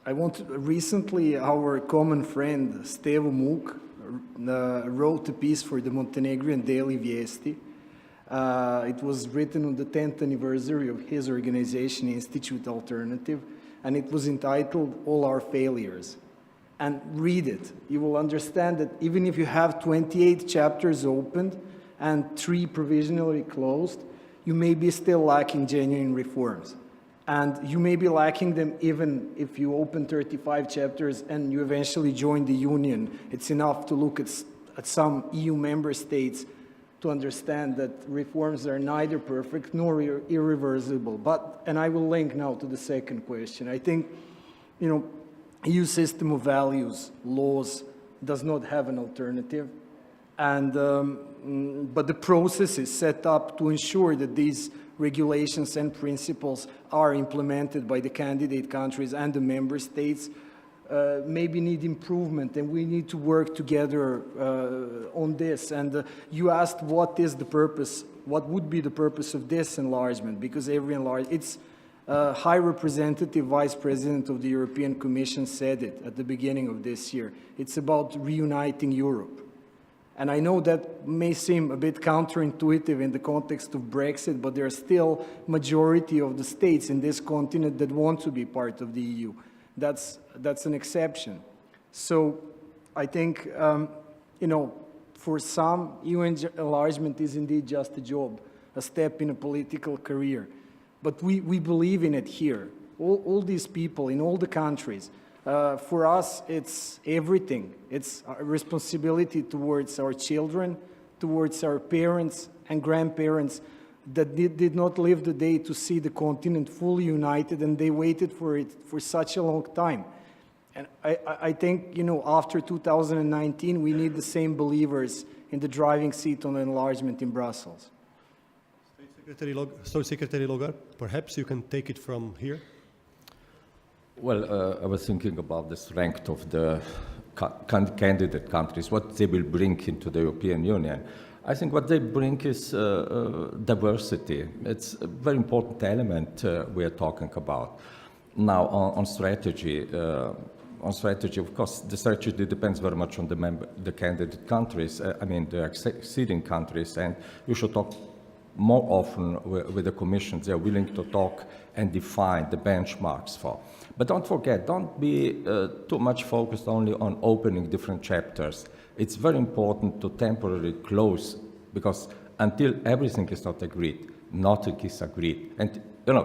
Recently, our common friend, Stevo Muk, wrote a piece for the Montenegrin daily Vijesti. It was written on the 10th anniversary of his organization, Institute Alternative, and it was entitled All Our Failures. And read it. You will understand that even if you have 28 chapters opened and 3 provisionally closed, you may be still lacking genuine reforms. And you may be lacking them even if you open 35 chapters and you eventually join the Union. It's enough to look at some EU member states to understand that reforms are neither perfect nor irreversible. And I will link now to the second question. I think, EU system of values, laws, does not have an alternative. And, but the process is set up to ensure that these regulations and principles are implemented by the candidate countries and the member states. Maybe need improvement, and we need to work together on this. And you asked what is the purpose, what would be the purpose of this enlargement, because every enlargement, it's High Representative Vice President of the European Commission said it at the beginning of this year. It's about reuniting Europe. And I know that may seem a bit counterintuitive in the context of Brexit, but there are still majority of the states in this continent that want to be part of the EU. That's an exception. So I think, for some, EU enlargement is indeed just a job, a step in a political career. But we believe in it here. All these people in all the countries, for us, it's everything. It's our responsibility towards our children, towards our parents and grandparents that did not live the day to see the continent fully united, and they waited for it for such a long time. And I think, after 2019, we need the same believers in the driving seat on enlargement in Brussels. State Secretary Logar, perhaps you can take it from here. Well, I was thinking about the strength of the candidate countries, what they will bring into the European Union. I think what they bring is diversity. It's a very important element we are talking about. Now, on strategy, of course, the strategy depends very much on the candidate countries, the acceding countries, and you should talk more often with the Commission. They are willing to talk and define the benchmarks for. But don't forget, don't be too much focused only on opening different chapters. It's very important to temporarily close, because until everything is not agreed, nothing is agreed. And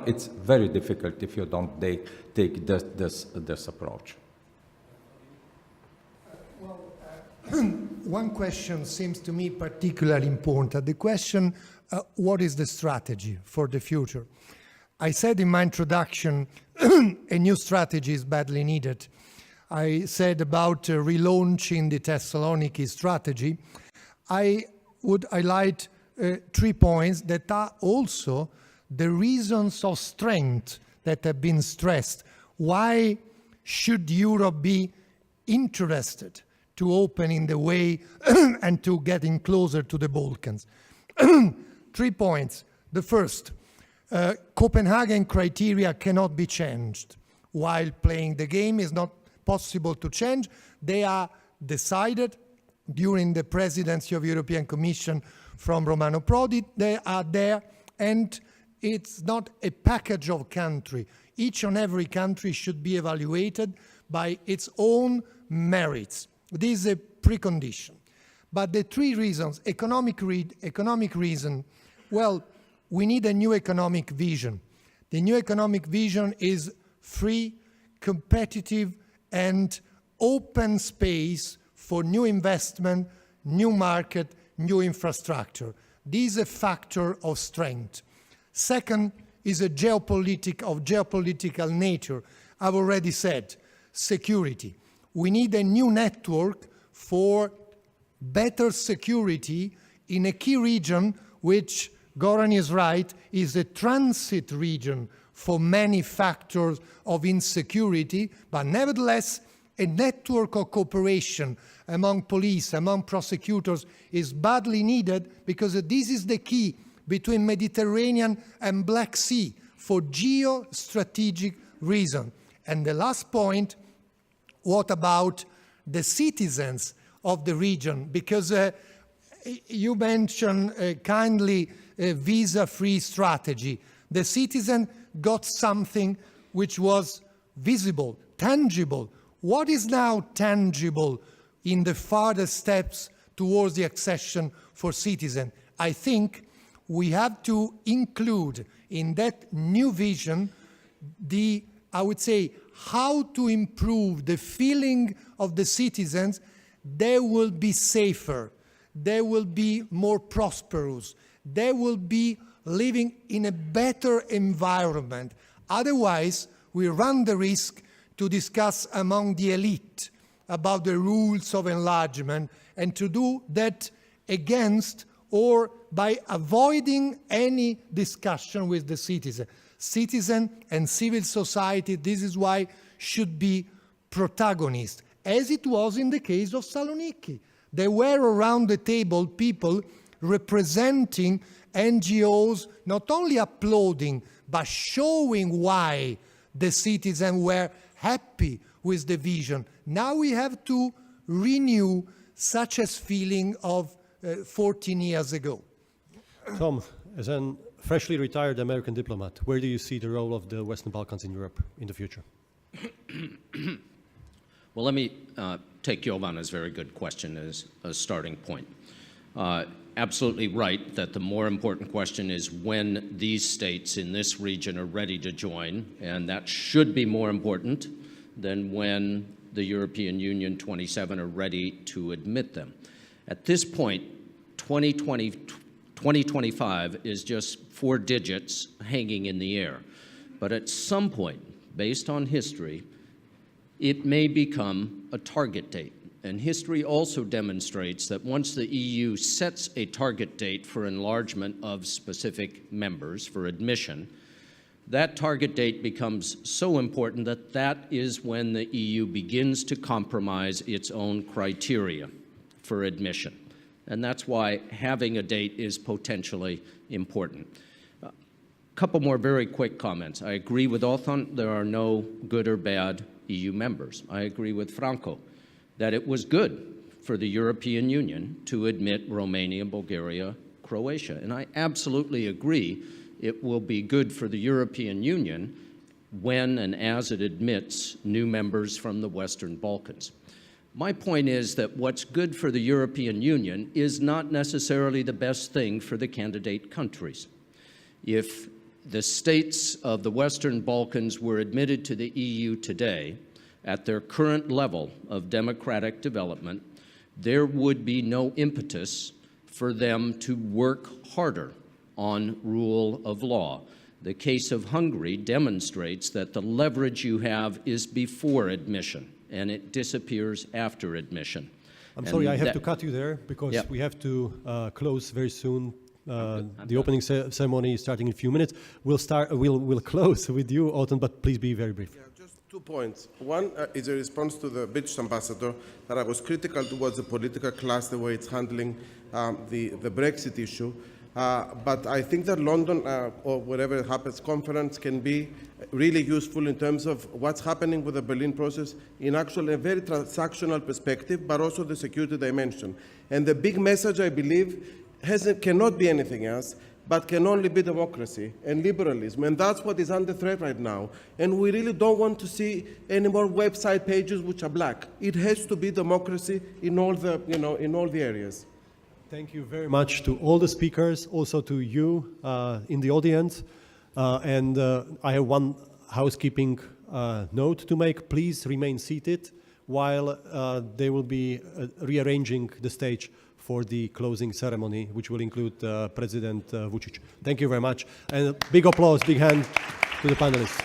it's very difficult if you don't take this approach. One question seems to me particularly important. The question, what is the strategy for the future? I said in my introduction, a new strategy is badly needed. I said about relaunching the Thessaloniki strategy. I would highlight 3 points that are also the reasons of strength that have been stressed. Why should Europe be interested to opening the way and to getting closer to the Balkans? 3 points. The first, Copenhagen criteria cannot be changed. While playing the game is not possible to change, they are decided during the presidency of European Commission from Romano Prodi. They are there, and it's not a package of country. Each and every country should be evaluated by its own merits. This is a precondition. But the 3 reasons, economic reason, well, we need a new economic vision. The new economic vision is free, competitive, and open space for new investment, new market, new infrastructure. This is a factor of strength. Second is a geopolitical nature. I've already said, security. We need a new network for better security in a key region which, Goran is right, is a transit region for many factors of insecurity, but nevertheless, a network of cooperation among police, among prosecutors is badly needed, because this is the key between Mediterranean and Black Sea for geostrategic reasons. And the last point, what about the citizens of the region, because you mentioned kindly a visa-free strategy. The citizen got something which was visible, tangible. What is now tangible in the further steps towards the accession for citizens? I think we have to include in that new vision I would say, how to improve the feeling of the citizens. They will be safer, they will be more prosperous, they will be living in a better environment. Otherwise, we run the risk to discuss among the elite about the rules of enlargement, and to do that against or by avoiding any discussion with the citizen. Citizen and civil society, this is why, should be protagonists, as it was in the case of Saloniki. There were around the table people representing NGOs, not only applauding, but showing why the citizens were happy with the vision. Now we have to renew such a feeling of 14 years ago. Tom, as a freshly retired American diplomat, where do you see the role of the Western Balkans in Europe in the future? Well, let me take Jovana's very good question as a starting point. Absolutely right that the more important question is when these states in this region are ready to join, and that should be more important than when the European Union 27 are ready to admit them. At this point, 2025 is just 4 digits hanging in the air. But at some point, based on history, it may become a target date. And history also demonstrates that once the EU sets a target date for enlargement of specific members for admission, that target date becomes so important that that is when the EU begins to compromise its own criteria for admission. And that's why having a date is potentially important. A couple more very quick comments. I agree with Othon, there are no good or bad EU members. I agree with Franco that it was good for the European Union to admit Romania, Bulgaria, Croatia. And I absolutely agree it will be good for the European Union when and as it admits new members from the Western Balkans. My point is that what's good for the European Union is not necessarily the best thing for the candidate countries. If the states of the Western Balkans were admitted to the EU today, at their current level of democratic development, there would be no impetus for them to work harder on rule of law. The case of Hungary demonstrates that the leverage you have is before admission, and it disappears after admission. I'm sorry, I have to cut you there, because we have to close very soon. The opening ceremony is starting in a few minutes. We'll close with you, Othon, but please be very brief. 2 points. One is a response to the British ambassador that I was critical towards the political class, the way it's handling the Brexit issue. But I think that London, or whatever happens, conference can be really useful in terms of what's happening with the Berlin process in actually a very transactional perspective, but also the security dimension. And the big message, I believe, cannot be anything else, but can only be democracy and liberalism. And that's what is under threat right now. And we really don't want to see any more website pages which are black. It has to be democracy in all the, in all the areas. Thank you very much to all the speakers, also to you in the audience. And I have one housekeeping note to make. Please remain seated while they will be rearranging the stage for the closing ceremony, which will include President Vučić. Thank you very much. And a big applause, big hand to the panelists.